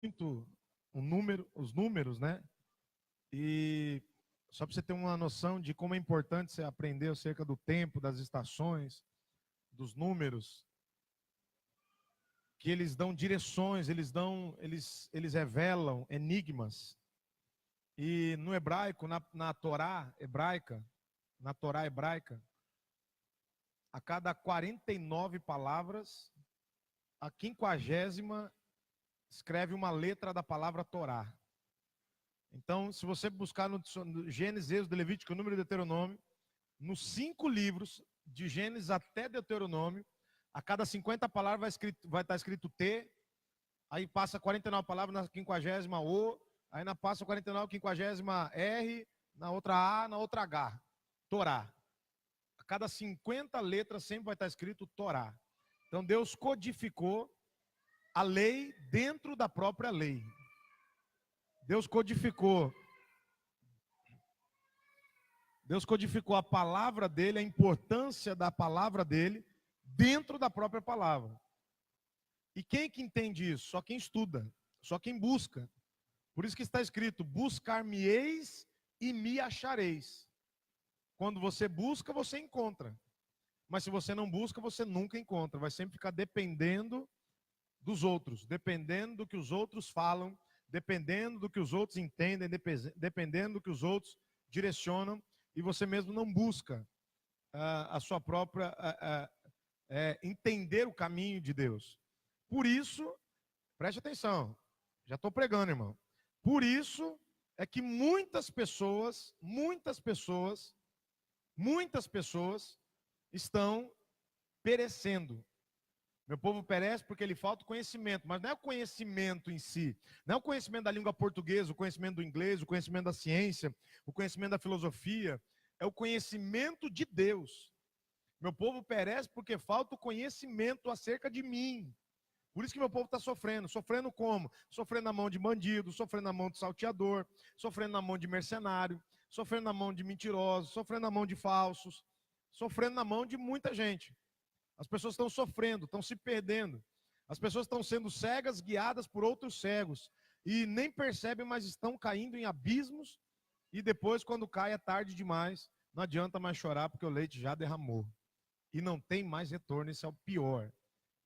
muito os números, né? E só para você ter uma noção de como é importante você aprender acerca do tempo, das estações, dos números, que eles dão direções, eles revelam enigmas. E no hebraico, na Torá hebraica, a cada 49 palavras, a 50ª escreve uma letra da palavra Torá. Então, se você buscar no Gênesis, Êxodo, Levítico, Número e Deuteronômio, nos 5 livros, de Gênesis até Deuteronômio, a cada 50 palavras vai estar escrito T, aí passa 49 palavras na 50ª O, aí passa 49, 50ª R, na outra A, na outra H. Torá. A cada 50 letras sempre vai estar escrito Torá. Então Deus codificou a lei dentro da própria lei. Deus codificou a palavra dele, a importância da palavra dele dentro da própria palavra. E quem que entende isso? Só quem estuda, só quem busca. Por isso que está escrito: buscar-me-eis e me achareis. Quando você busca, você encontra. Mas se você não busca, você nunca encontra. Vai sempre ficar dependendo dos outros, dependendo do que os outros falam, dependendo do que os outros entendem, dependendo do que os outros direcionam, e você mesmo não busca a sua própria entender o caminho de Deus. Por isso, preste atenção, já estou pregando, irmão. Por isso é que muitas pessoas estão perecendo. Meu povo perece porque lhe falta conhecimento, mas não é o conhecimento em si, não é o conhecimento da língua portuguesa, o conhecimento do inglês, o conhecimento da ciência, o conhecimento da filosofia, é o conhecimento de Deus. Meu povo perece porque falta o conhecimento acerca de mim. Por isso que meu povo está sofrendo. Sofrendo como? Sofrendo na mão de bandido, sofrendo na mão de salteador, sofrendo na mão de mercenário, sofrendo na mão de mentirosos, sofrendo na mão de falsos, sofrendo na mão de muita gente. As pessoas estão sofrendo, estão se perdendo. As pessoas estão sendo cegas, guiadas por outros cegos. E nem percebem, mas estão caindo em abismos. E depois, quando cai, é tarde demais. Não adianta mais chorar, porque o leite já derramou. E não tem mais retorno. Isso é o pior.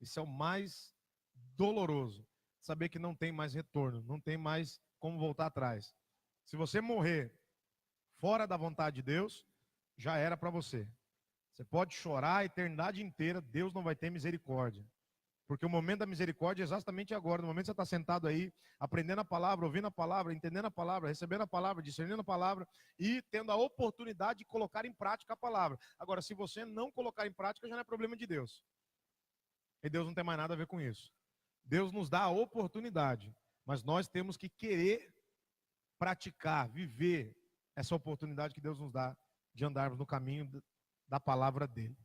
Isso é o mais doloroso. Saber que não tem mais retorno. Não tem mais como voltar atrás. Se você morrer fora da vontade de Deus, já era para você. Você pode chorar a eternidade inteira, Deus não vai ter misericórdia. Porque o momento da misericórdia é exatamente agora, no momento que você está sentado aí, aprendendo a palavra, ouvindo a palavra, entendendo a palavra, recebendo a palavra, discernindo a palavra e tendo a oportunidade de colocar em prática a palavra. Agora, se você não colocar em prática, já não é problema de Deus. E Deus não tem mais nada a ver com isso. Deus nos dá a oportunidade, mas nós temos que querer praticar, viver essa oportunidade que Deus nos dá de andarmos no caminho da palavra dele.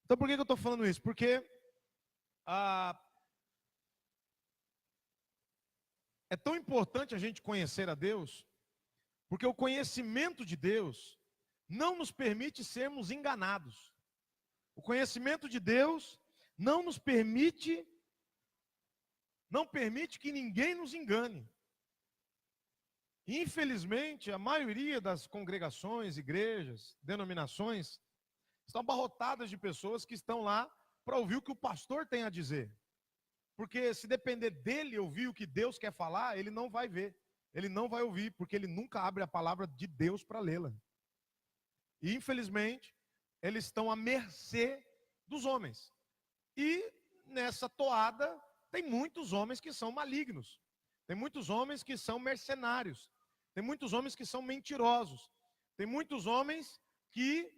Então por que eu estou falando isso? Porque é tão importante a gente conhecer a Deus, porque o conhecimento de Deus não nos permite sermos enganados. O conhecimento de Deus não permite que ninguém nos engane. Infelizmente, a maioria das congregações, igrejas, denominações, estão abarrotadas de pessoas que estão lá para ouvir o que o pastor tem a dizer. Porque se depender dele ouvir o que Deus quer falar, ele não vai ver. Ele não vai ouvir, porque ele nunca abre a palavra de Deus para lê-la. E infelizmente, eles estão à mercê dos homens. E nessa toada, tem muitos homens que são malignos. Tem muitos homens que são mercenários. Tem muitos homens que são mentirosos. Tem muitos homens que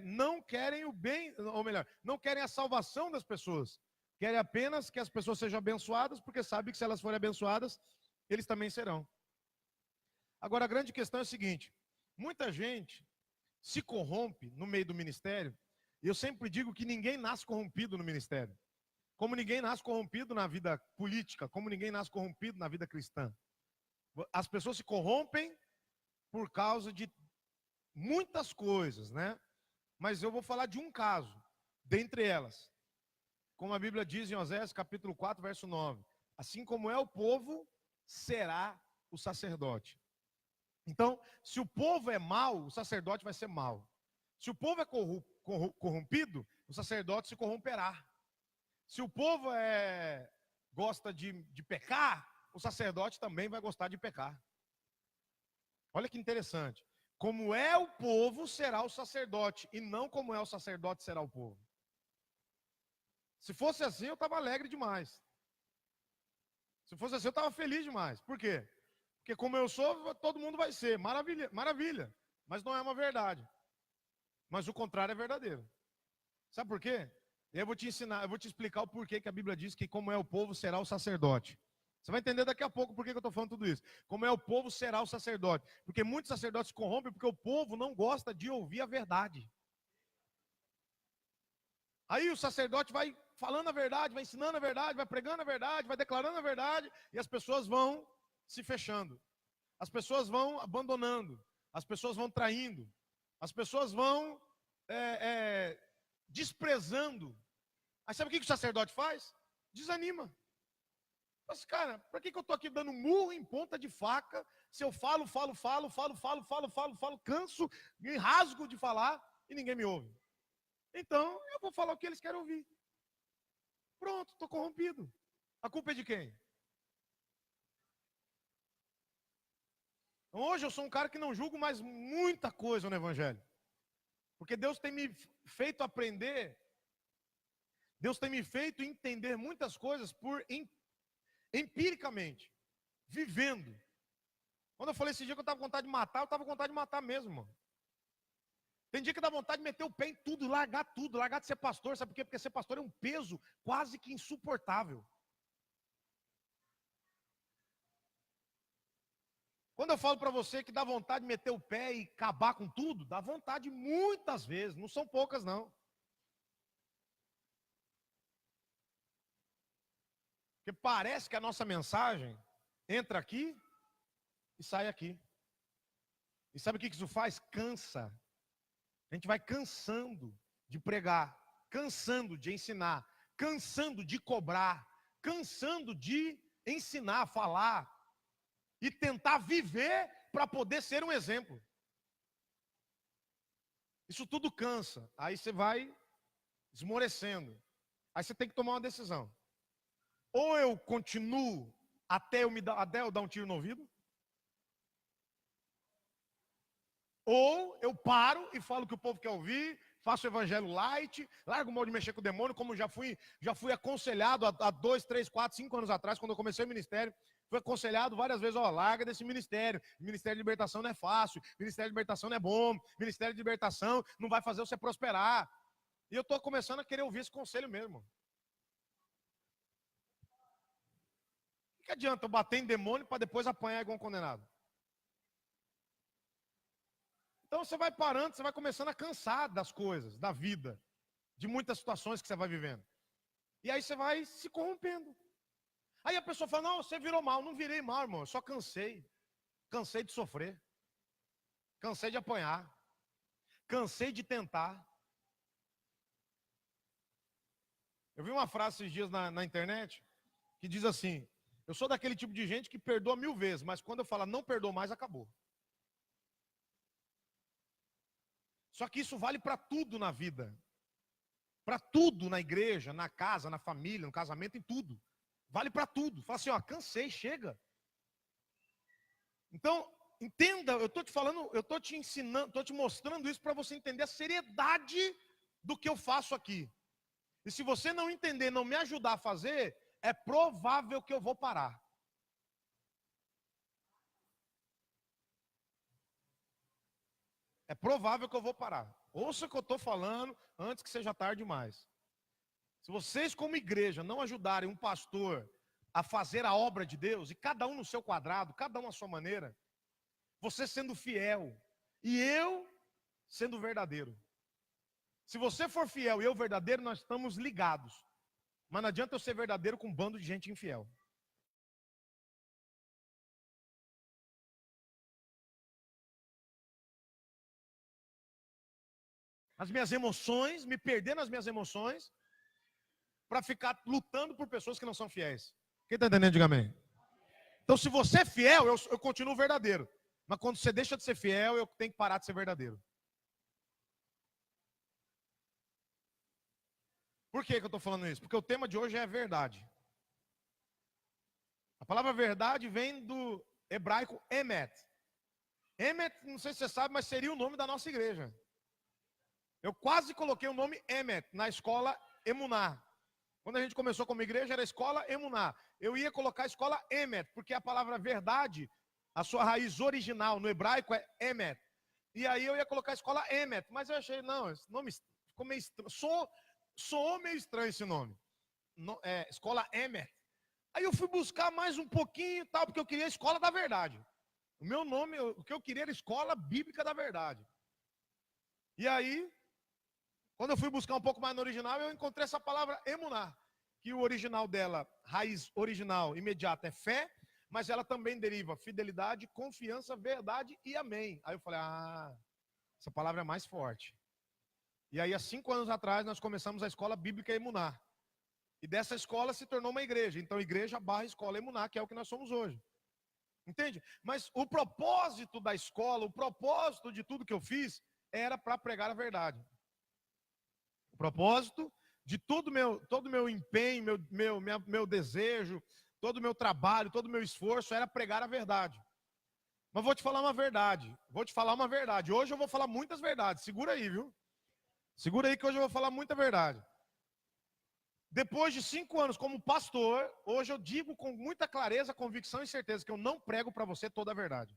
não querem o bem, ou melhor, não querem a salvação das pessoas. Querem apenas que as pessoas sejam abençoadas, porque sabem que se elas forem abençoadas, eles também serão. Agora, a grande questão é a seguinte: muita gente se corrompe no meio do ministério, e eu sempre digo que ninguém nasce corrompido no ministério. Como ninguém nasce corrompido na vida política, como ninguém nasce corrompido na vida cristã. As pessoas se corrompem por causa de muitas coisas, né? Mas eu vou falar de um caso, dentre elas. Como a Bíblia diz em Oséias capítulo 4, verso 9. assim como é o povo, será o sacerdote. Então, se o povo é mau, o sacerdote vai ser mau. Se o povo é corrompido, o sacerdote se corromperá. Se o povo gosta de pecar, o sacerdote também vai gostar de pecar. Olha que interessante. Como é o povo, será o sacerdote, e não como é o sacerdote, será o povo. Se fosse assim, eu estava alegre demais. Se fosse assim, eu estava feliz demais. Por quê? Porque como eu sou, todo mundo vai ser. Maravilha, maravilha. Mas não é uma verdade. Mas o contrário é verdadeiro. Sabe por quê? Eu vou te ensinar, eu vou te explicar o porquê que a Bíblia diz que como é o povo, será o sacerdote. Você vai entender daqui a pouco por que eu estou falando tudo isso. Como é o povo, será o sacerdote. Porque muitos sacerdotes se corrompem porque o povo não gosta de ouvir a verdade. Aí o sacerdote vai falando a verdade, vai ensinando a verdade, vai pregando a verdade, vai declarando a verdade, e as pessoas vão se fechando. As pessoas vão abandonando. As pessoas vão traindo. As pessoas vão desprezando. Aí sabe o que o sacerdote faz? Desanima. Mas, cara, para que eu estou aqui dando murro em ponta de faca, se eu falo, canso, me rasgo de falar e ninguém me ouve? Então, eu vou falar o que eles querem ouvir. Pronto, estou corrompido. A culpa é de quem? Hoje eu sou um cara que não julgo mais muita coisa no Evangelho. Porque Deus tem me feito aprender, Deus tem me feito entender muitas coisas empiricamente, vivendo. Quando eu falei esse dia que eu estava com vontade de matar, eu estava com vontade de matar mesmo, mano. Tem dia que dá vontade de meter o pé em tudo, largar de ser pastor. Sabe por quê? Porque ser pastor é um peso quase que insuportável. Quando eu falo para você que dá vontade de meter o pé e acabar com tudo, dá vontade muitas vezes, não são poucas não. Porque parece que a nossa mensagem entra aqui e sai aqui. E sabe o que isso faz? Cansa. A gente vai cansando de pregar, cansando de ensinar, cansando de cobrar, cansando de ensinar, falar e tentar viver para poder ser um exemplo. Isso tudo cansa. Aí você vai esmorecendo. Aí você tem que tomar uma decisão. Ou eu continuo até eu dar um tiro no ouvido, ou eu paro e falo o que o povo quer ouvir, faço o evangelho light, largo o mal de mexer com o demônio, como já fui aconselhado há 2, 3, 4, 5 anos atrás, quando eu comecei o ministério. Fui aconselhado várias vezes, larga desse ministério. Ministério de libertação não é fácil, ministério de libertação não é bom, ministério de libertação não vai fazer você prosperar. E eu estou começando a querer ouvir esse conselho mesmo. O que adianta eu bater em demônio para depois apanhar igual um condenado? Então você vai parando, você vai começando a cansar das coisas, da vida, de muitas situações que você vai vivendo. E aí você vai se corrompendo. Aí a pessoa fala, não, você virou mal. Não virei mal, irmão, eu só cansei. Cansei de sofrer. Cansei de apanhar. Cansei de tentar. Eu vi uma frase esses dias na internet, que diz assim, eu sou daquele tipo de gente que perdoa 1000 vezes, mas quando eu falo não perdoa mais, acabou. Só que isso vale para tudo na vida. Para tudo na igreja, na casa, na família, no casamento, em tudo. Vale para tudo. Fala assim, ó, cansei, chega. Então, entenda, eu estou te falando, eu estou te ensinando, estou te mostrando isso para você entender a seriedade do que eu faço aqui. E se você não entender, não me ajudar a fazer, é provável que eu vou parar. É provável que eu vou parar. Ouça o que eu estou falando antes que seja tarde demais. Se vocês, como igreja, não ajudarem um pastor a fazer a obra de Deus, e cada um no seu quadrado, cada um à sua maneira, você sendo fiel e eu sendo verdadeiro. Se você for fiel e eu verdadeiro, nós estamos ligados. Mas não adianta eu ser verdadeiro com um bando de gente infiel. As minhas emoções, me perder nas minhas emoções, para ficar lutando por pessoas que não são fiéis. Quem está entendendo, diga amém. Então, se você é fiel, eu continuo verdadeiro. Mas quando você deixa de ser fiel, eu tenho que parar de ser verdadeiro. Por que eu estou falando isso? Porque o tema de hoje é verdade. A palavra verdade vem do hebraico emet. Emet, não sei se você sabe, mas seria o nome da nossa igreja. Eu quase coloquei o nome Emet na escola Emuná. Quando a gente começou como igreja, era a escola Emuná. Eu ia colocar a escola Emet, porque a palavra verdade, a sua raiz original no hebraico é Emet. E aí eu ia colocar a escola Emet, mas eu achei, não, esse nome ficou meio estranho. Soou meio estranho esse nome. Escola Emet. Aí eu fui buscar mais um pouquinho e tal, porque eu queria a escola da verdade. O meu nome, o que eu queria era escola bíblica da verdade. E aí, quando eu fui buscar um pouco mais no original, eu encontrei essa palavra emuná, que o original dela, raiz original, imediata, é fé, mas ela também deriva fidelidade, confiança, verdade e amém. Aí eu falei, essa palavra é mais forte. E aí, há 5 anos atrás, nós começamos a escola bíblica emuná. E dessa escola se tornou uma igreja. Então, igreja barra escola emuná, que é o que nós somos hoje. Entende? Mas o propósito da escola, o propósito de tudo que eu fiz, era para pregar a verdade. O propósito de todo o meu empenho, meu desejo, todo o meu trabalho, todo o meu esforço era pregar a verdade. Mas vou te falar uma verdade. Hoje eu vou falar muitas verdades. Segura aí, viu? Segura aí que hoje eu vou falar muita verdade. Depois de 5 anos como pastor, hoje eu digo com muita clareza, convicção e certeza que eu não prego para você toda a verdade.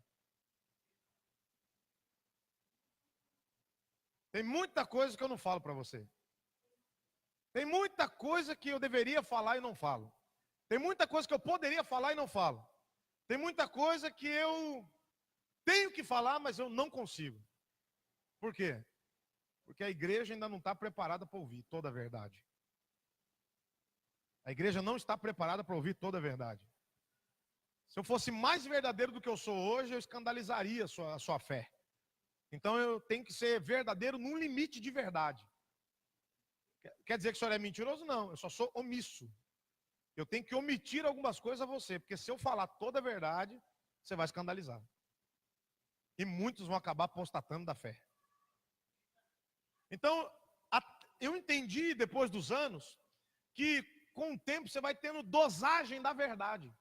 Tem muita coisa que eu não falo para você. Tem muita coisa que eu deveria falar e não falo. Tem muita coisa que eu poderia falar e não falo. Tem muita coisa que eu tenho que falar, mas eu não consigo. Por quê? Porque a igreja ainda não está preparada para ouvir toda a verdade. A igreja não está preparada para ouvir toda a verdade. Se eu fosse mais verdadeiro do que eu sou hoje, eu escandalizaria a sua fé. Então eu tenho que ser verdadeiro num limite de verdade. Quer dizer que o senhor é mentiroso? Não, eu só sou omisso. Eu tenho que omitir algumas coisas a você, porque se eu falar toda a verdade, você vai escandalizar. E muitos vão acabar apostatando da fé. Então, eu entendi depois dos anos que com o tempo você vai tendo dosagem da verdade.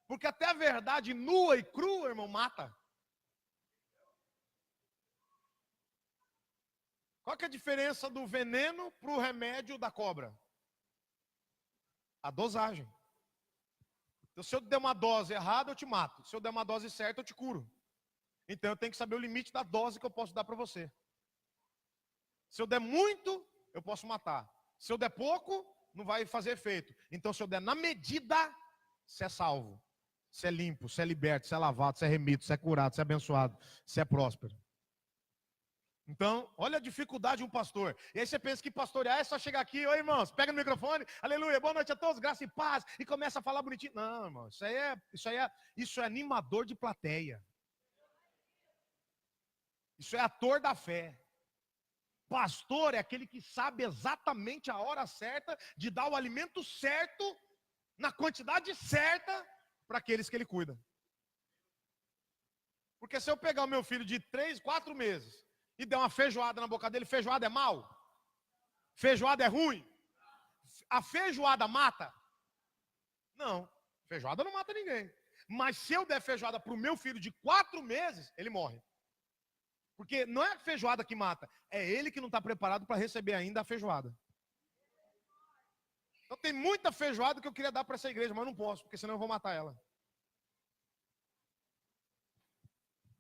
Porque até a verdade nua e crua, irmão, mata. Qual que é a diferença do veneno para o remédio da cobra? A dosagem. Então, se eu der uma dose errada, eu te mato. Se eu der uma dose certa, eu te curo. Então eu tenho que saber o limite da dose que eu posso dar para você. Se eu der muito, eu posso matar. Se eu der pouco, não vai fazer efeito. Então, se eu der na medida, você é salvo. Você é limpo, você é liberto, você é lavado, você é remido, você é curado, você é abençoado, você é próspero. Então, olha a dificuldade de um pastor. E aí você pensa que pastorear é só chegar aqui, oi irmãos, pega no microfone, aleluia, boa noite a todos, graça e paz, e começa a falar bonitinho. Não, irmão, isso é animador de plateia. Isso é ator da fé. Pastor é aquele que sabe exatamente a hora certa de dar o alimento certo, na quantidade certa, para aqueles que ele cuida. Porque se eu pegar o meu filho de 3, 4 meses e der uma feijoada na boca dele, feijoada é mal? Feijoada é ruim? A feijoada mata? Não, feijoada não mata ninguém. Mas se eu der feijoada para o meu filho de 4 meses, ele morre. Porque não é a feijoada que mata, é ele que não está preparado para receber ainda a feijoada. Então tem muita feijoada que eu queria dar para essa igreja, mas não posso, porque senão eu vou matar ela.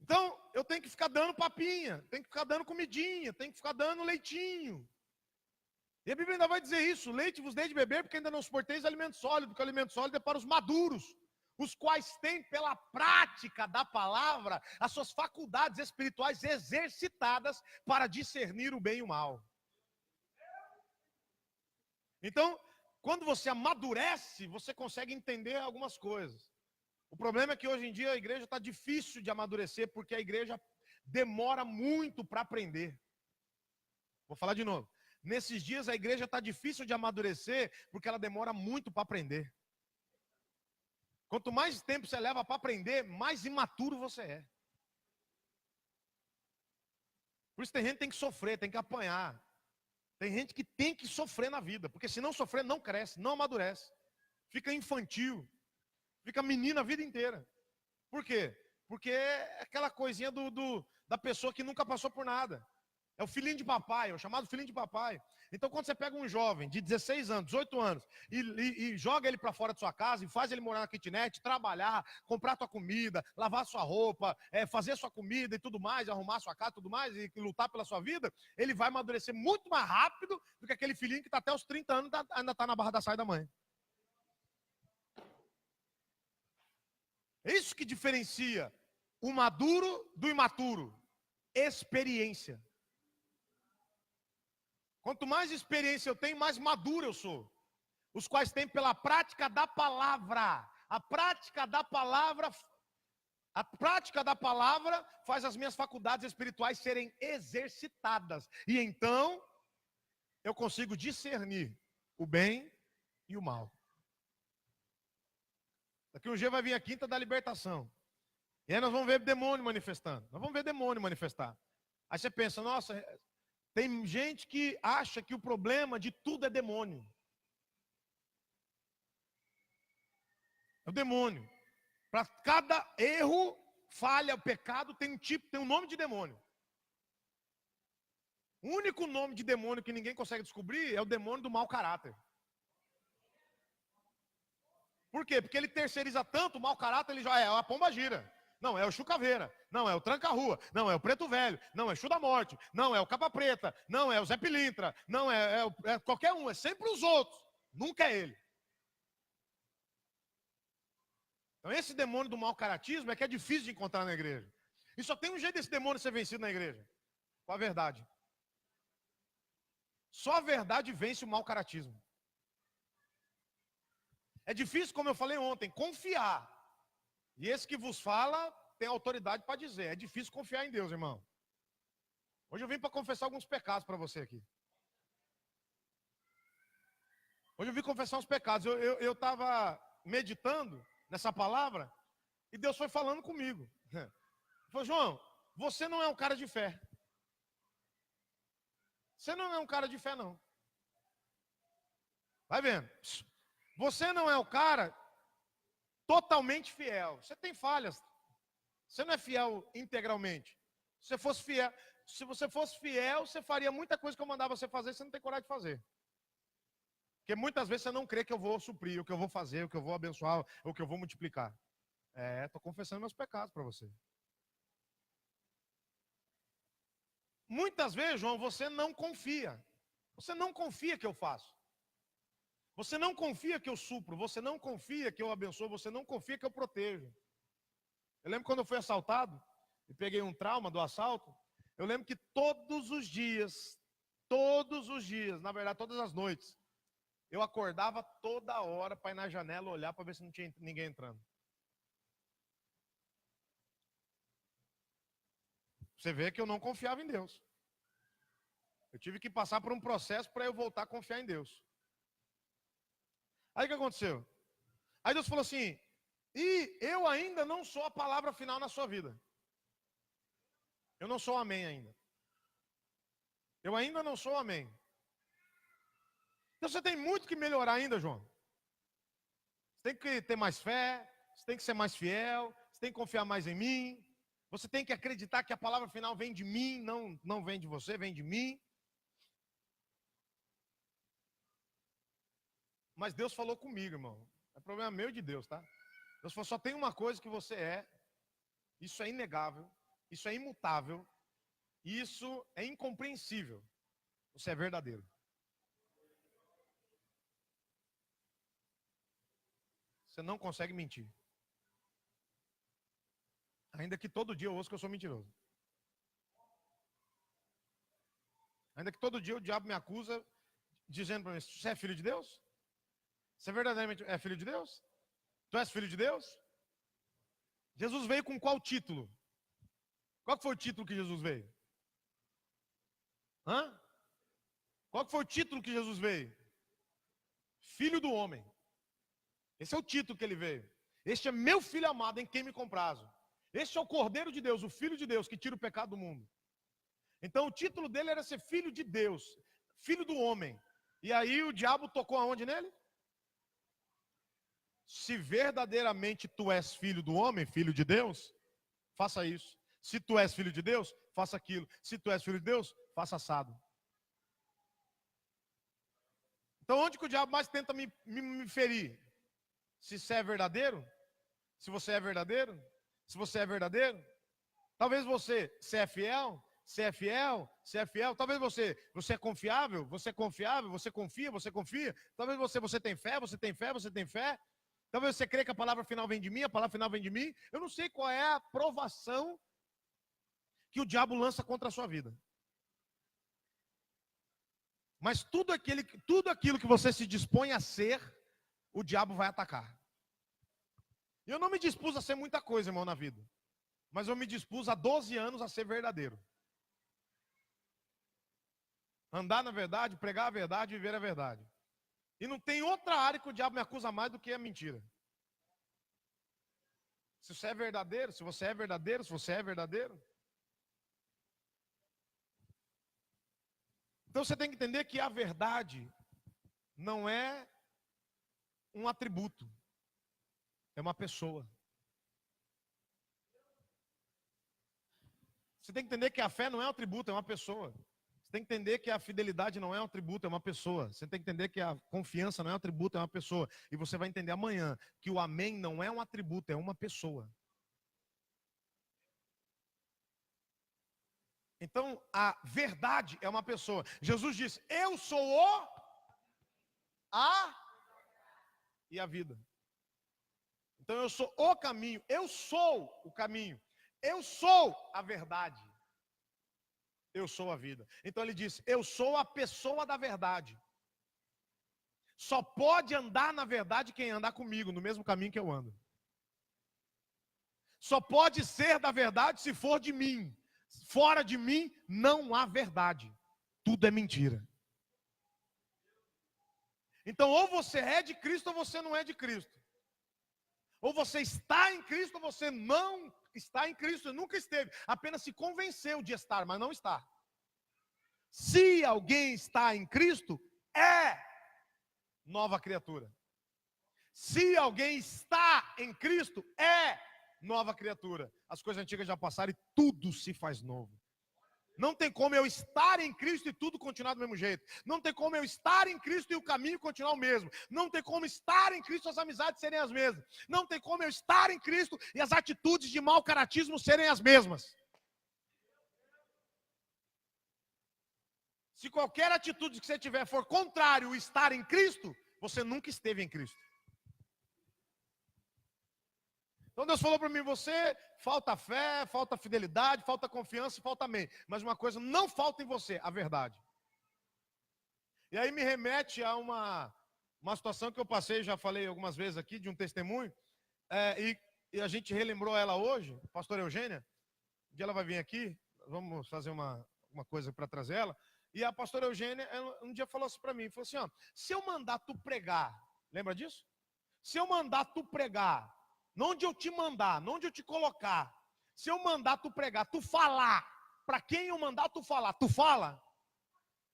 Então eu tenho que ficar dando papinha, tenho que ficar dando comidinha, tenho que ficar dando leitinho. E a Bíblia ainda vai dizer isso: leite vos dei de beber, porque ainda não suporteis alimento sólido, porque o alimento sólido é para os maduros, os quais têm pela prática da palavra as suas faculdades espirituais exercitadas para discernir o bem e o mal. Então, quando você amadurece, você consegue entender algumas coisas. O problema é que hoje em dia a igreja está difícil de amadurecer, porque a igreja demora muito para aprender. Vou falar de novo. Nesses dias a igreja está difícil de amadurecer, porque ela demora muito para aprender. Quanto mais tempo você leva para aprender, mais imaturo você é. Por isso tem gente que tem que sofrer, tem que apanhar. Tem gente que tem que sofrer na vida, porque se não sofrer, não cresce, não amadurece. Fica infantil, fica menina a vida inteira. Por quê? Porque é aquela coisinha da pessoa que nunca passou por nada. É o filhinho de papai, é o chamado filhinho de papai. Então, quando você pega um jovem de 16 anos, 18 anos, e joga ele para fora de sua casa, e faz ele morar na kitnet, trabalhar, comprar sua comida, lavar sua roupa, fazer sua comida e tudo mais, arrumar sua casa e tudo mais, e lutar pela sua vida, ele vai amadurecer muito mais rápido do que aquele filhinho que está até os 30 anos ainda está na barra da saia da mãe. É isso que diferencia o maduro do imaturo. Experiência. Quanto mais experiência eu tenho, mais maduro eu sou. Os quais têm pela prática da palavra. A prática da palavra faz as minhas faculdades espirituais serem exercitadas. E então, eu consigo discernir o bem e o mal. Daqui um dia vai vir a quinta da libertação. E aí nós vamos ver demônio manifestando. Nós vamos ver demônio manifestar. Aí você pensa, nossa, tem gente que acha que o problema de tudo é demônio. É o demônio. Para cada erro, falha, pecado, tem um tipo, tem um nome de demônio. O único nome de demônio que ninguém consegue descobrir é o demônio do mau caráter. Por quê? Porque ele terceiriza tanto o mau caráter, ele já é a pomba gira. Não, é o Chucaveira. Não, é o Tranca-Rua. Não, é o Preto Velho. Não, é Chu da Morte. Não, é o Capa Preta. Não, é o Zé Pilintra. Não, é qualquer um. É sempre os outros. Nunca é ele. Então esse demônio do mau caratismo é que é difícil de encontrar na igreja. E só tem um jeito desse demônio ser vencido na igreja. Com a verdade. Só a verdade vence o mau caratismo. É difícil, como eu falei ontem, confiar. E esse que vos fala tem autoridade para dizer. É difícil confiar em Deus, irmão. Hoje eu vim para confessar alguns pecados para você aqui. Hoje eu vim confessar uns pecados. Eu estava meditando nessa palavra e Deus foi falando comigo. Ele falou, João, você não é um cara de fé. Você não é um cara de fé, não. Vai vendo. Você não é o cara totalmente fiel. Você tem falhas. Você não é fiel integralmente. Se você fosse fiel, você faria muita coisa que eu mandava você fazer, você não tem coragem de fazer. Porque muitas vezes você não crê que eu vou suprir, o que eu vou fazer, o que eu vou abençoar, o que eu vou multiplicar. Estou confessando meus pecados para você. Muitas vezes, João, você não confia. Você não confia que eu faço. Você não confia que eu supro. Você não confia que eu abençoo. Você não confia que eu protejo. Eu lembro quando eu fui assaltado e peguei um trauma do assalto. Eu lembro que todos os dias, na verdade todas as noites, eu acordava toda hora para ir na janela olhar para ver se não tinha ninguém entrando. Você vê que eu não confiava em Deus. Eu tive que passar por um processo para eu voltar a confiar em Deus. Aí o que aconteceu? Aí Deus falou assim, e eu ainda não sou a palavra final na sua vida. Eu não sou amém ainda. Eu ainda não sou amém. Então você tem muito que melhorar ainda, João. Você tem que ter mais fé, você tem que ser mais fiel, você tem que confiar mais em mim. Você tem que acreditar que a palavra final vem de mim, não vem de você, vem de mim. Mas Deus falou comigo, irmão. É problema meu e de Deus, tá? Deus falou, só tem uma coisa que você é. Isso é inegável. Isso é imutável. Isso é incompreensível. Você é verdadeiro. Você não consegue mentir. Ainda que todo dia eu ouço que eu sou mentiroso. Ainda que todo dia o diabo me acusa, dizendo para mim, você é filho de Deus? Você verdadeiramente é filho de Deus? Tu és filho de Deus? Jesus veio com qual título? Qual foi o título que Jesus veio? Hã? Qual foi o título que Jesus veio? Filho do homem. Esse é o título que ele veio. Este é meu filho amado em quem me comprazo. Este é o Cordeiro de Deus, o Filho de Deus, que tira o pecado do mundo. Então o título dele era ser filho de Deus, filho do homem. E aí o diabo tocou aonde nele? Se verdadeiramente tu és filho do homem, filho de Deus, faça isso. Se tu és filho de Deus, faça aquilo. Se tu és filho de Deus, faça assado. Então onde que o diabo mais tenta me ferir? Se você é verdadeiro? Se você é verdadeiro? Se você é verdadeiro? Talvez você é fiel? Você é fiel? Você é fiel? Talvez você é confiável? Você é confiável? Você confia? Você confia? Talvez você tem fé? Você tem fé? Você tem fé? Talvez você crê que a palavra final vem de mim, a palavra final vem de mim. Eu não sei qual é a provação que o diabo lança contra a sua vida. Mas tudo aquilo que você se dispõe a ser, o diabo vai atacar. Eu não me dispus a ser muita coisa, irmão, na vida. Mas eu me dispus há 12 anos a ser verdadeiro. Andar na verdade, pregar a verdade, viver a verdade. E não tem outra área que o diabo me acusa mais do que a mentira. Se você é verdadeiro, se você é verdadeiro, se você é verdadeiro. Então você tem que entender que a verdade não é um atributo, é uma pessoa. Você tem que entender que a fé não é um atributo, é uma pessoa. Você tem que entender que a fidelidade não é um atributo, é uma pessoa. Você tem que entender que a confiança não é um atributo, é uma pessoa. E você vai entender amanhã que o amém não é um atributo, é uma pessoa. Então, a verdade é uma pessoa. Jesus disse: eu sou e a vida. Então, eu sou o caminho, eu sou o caminho, eu sou a verdade, eu sou a vida. Então, ele disse: eu sou a pessoa da verdade. Só pode andar na verdade quem andar comigo, no mesmo caminho que eu ando. Só pode ser da verdade se for de mim. Fora de mim não há verdade. Tudo é mentira. Então, ou você é de Cristo ou você não é de Cristo. Ou você está em Cristo ou você não está em Cristo. Nunca esteve. Apenas se convenceu de estar, mas não está. Se alguém está em Cristo, é nova criatura. Se alguém está em Cristo, é nova criatura. As coisas antigas já passaram e tudo se faz novo. Não tem como eu estar em Cristo e tudo continuar do mesmo jeito. Não tem como eu estar em Cristo e o caminho continuar o mesmo. Não tem como estar em Cristo e as amizades serem as mesmas. Não tem como eu estar em Cristo e as atitudes de mau caratismo serem as mesmas. Se qualquer atitude que você tiver for contrário ao estar em Cristo, você nunca esteve em Cristo. Então Deus falou para mim: você falta fé, falta fidelidade, falta confiança, falta amém. Mas uma coisa não falta em você: a verdade. E aí me remete a uma situação que eu passei, já falei algumas vezes aqui, de um testemunho, e a gente relembrou ela hoje, a pastora Eugênia. Um dia ela vai vir aqui, vamos fazer uma coisa para trazer ela. E a pastora Eugênia, um dia falou assim para mim, falou assim: ó, se eu mandar tu pregar, lembra disso? Se eu mandar tu pregar, não onde eu te mandar, não onde eu te colocar, se eu mandar tu pregar, tu falar, para quem eu mandar tu falar, tu fala?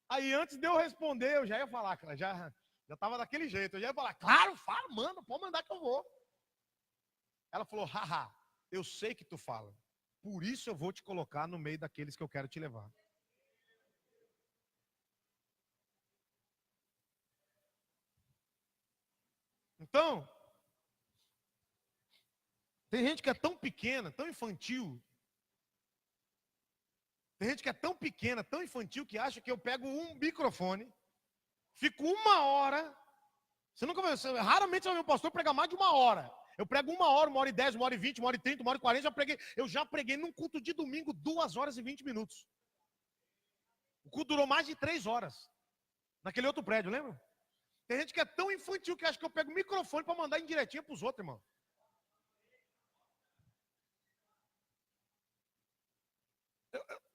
Aí antes de eu responder, eu já ia falar, cara, já estava daquele jeito, eu já ia falar: claro, fala, manda, pode mandar que eu vou. Ela falou: haha, eu sei que tu fala, por isso eu vou te colocar no meio daqueles que eu quero te levar. Então, tem gente que é tão pequena, tão infantil. Tem gente que é tão pequena, tão infantil, que acha que eu pego um microfone, fico 1 hora. Raramente você vai ver um pastor pregar mais de 1 hora. Eu prego 1 hora, 1h10, 1h20, 1h30, 1h40. Eu já preguei num culto de domingo 2 horas e 20 minutos. O culto durou mais de 3 horas. Naquele outro prédio, lembra? Tem gente que é tão infantil que acha que eu pego o microfone para mandar indiretinha para os outros, irmão.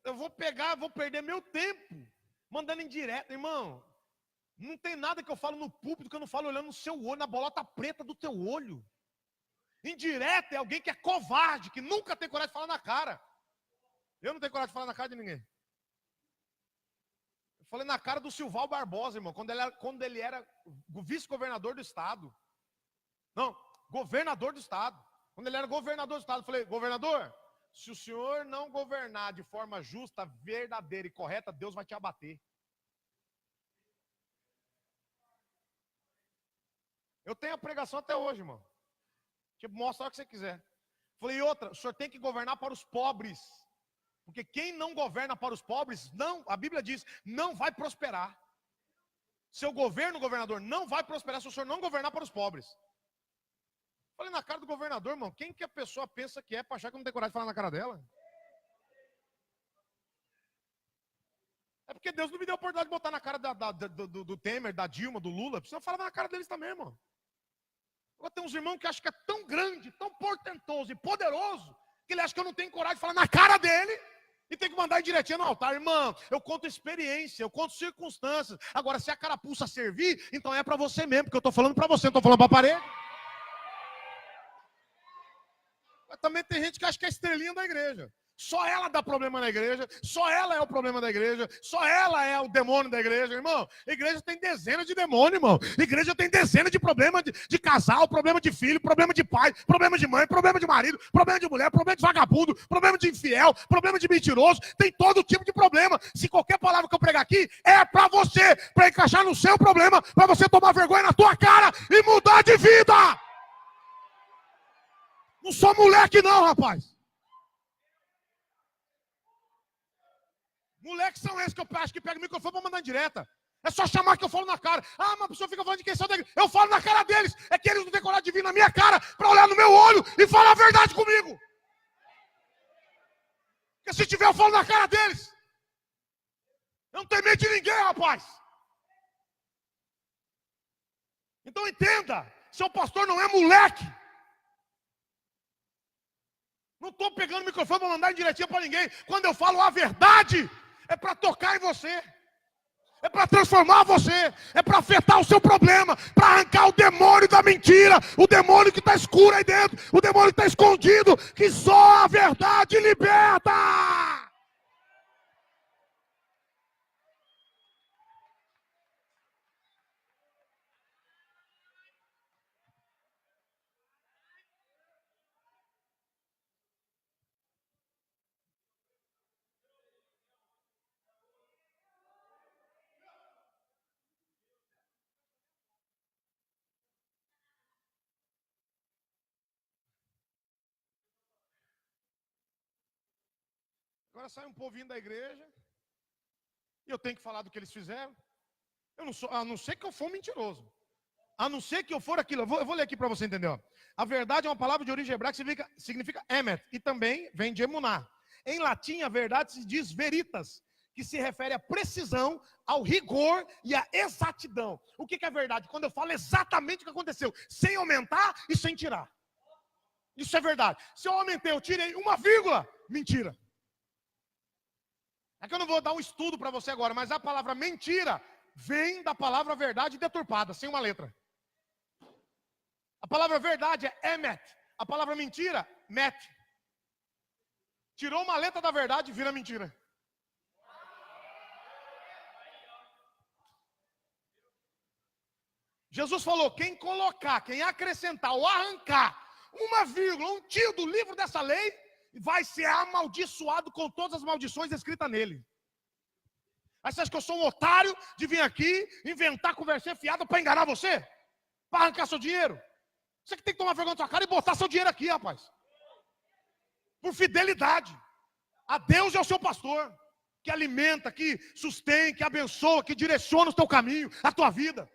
Eu vou perder meu tempo mandando indireto, irmão. Não tem nada que eu falo no púlpito que eu não falo olhando no seu olho, na bolota preta do teu olho. Indireta é alguém que é covarde, que nunca tem coragem de falar na cara. Eu não tenho coragem de falar na cara de ninguém. Eu falei na cara do Silval Barbosa, irmão, quando ele era vice-governador do estado. Não, governador do estado. Quando ele era governador do estado, eu falei, governador, se o senhor não governar de forma justa, verdadeira e correta, Deus vai te abater. Eu tenho a pregação até hoje, irmão. Tipo, mostra o que você quiser. Falei, e outra, o senhor tem que governar para os pobres. Porque quem não governa para os pobres, não, a Bíblia diz, não vai prosperar. Seu governo, governador, não vai prosperar se o senhor não governar para os pobres. Falei na cara do governador, irmão, quem que a pessoa pensa que é para achar que não tem coragem de falar na cara dela? É porque Deus não me deu a oportunidade de botar na cara do Temer, da Dilma, do Lula. Precisa falar na cara deles também, irmão. Agora tem uns irmãos que acham que é tão grande, tão portentoso e poderoso, que ele acha que eu não tenho coragem de falar na cara dele e tem que mandar direitinho no altar. Irmão, eu conto experiência, eu conto circunstâncias. Agora, se a carapuça servir, então é para você mesmo, porque eu estou falando para você, não estou falando para a parede. Mas também tem gente que acha que é estrelinha da igreja. Só ela dá problema na igreja, só ela é o problema da igreja, só ela é o demônio da igreja, irmão. A igreja tem dezenas de demônios, irmão. A igreja tem dezenas de problemas de casal, problema de filho, problema de pai, problema de mãe, problema de marido, problema de mulher, problema de vagabundo, problema de infiel, problema de mentiroso. Tem todo tipo de problema. Se qualquer palavra que eu pregar aqui é para você, para encaixar no seu problema, para você tomar vergonha na tua cara e mudar de vida. Não sou moleque não, rapaz. Moleques são esses que eu acho que pegam o microfone para mandar em direta. É só chamar que eu falo na cara. Ah, mas a pessoa fica falando de quem são da igreja. Eu falo na cara deles. É que eles não têm coragem de vir na minha cara para olhar no meu olho e falar a verdade comigo. Porque se tiver, eu falo na cara deles. Eu não tenho medo de ninguém, rapaz. Então entenda. Seu pastor não é moleque. Não estou pegando o microfone para mandar em direitinho para ninguém. Quando eu falo a verdade, é para tocar em você. É para transformar você. É para afetar o seu problema. Para arrancar o demônio da mentira. O demônio que está escuro aí dentro. O demônio que está escondido. Que só a verdade liberta. Agora sai um povinho da igreja e eu tenho que falar do que eles fizeram. Eu não sou, a não ser que eu for um mentiroso. A não ser que eu for aquilo. Eu vou ler aqui para você entender. Ó. A verdade é uma palavra de origem hebraica que significa emet. E também vem de emuná. Em latim, a verdade se diz veritas, que se refere à precisão, ao rigor e à exatidão. O que é verdade? Quando eu falo exatamente o que aconteceu, sem aumentar e sem tirar. Isso é verdade. Se eu aumentei, eu tirei uma vírgula, mentira. É que eu não vou dar um estudo para você agora, mas a palavra mentira vem da palavra verdade deturpada, sem uma letra. A palavra verdade é emet. A palavra mentira, met. Tirou uma letra da verdade e vira mentira. Jesus falou, quem colocar, quem acrescentar ou arrancar uma vírgula, um tio do livro dessa lei, vai ser amaldiçoado com todas as maldições escritas nele. Aí você acha que eu sou um otário de vir aqui, inventar conversinha fiada para enganar você? Para arrancar seu dinheiro? Você que tem que tomar vergonha na sua cara e botar seu dinheiro aqui, rapaz. Por fidelidade a Deus e ao seu pastor, que alimenta, que sustém, que abençoa, que direciona o teu caminho, a tua vida.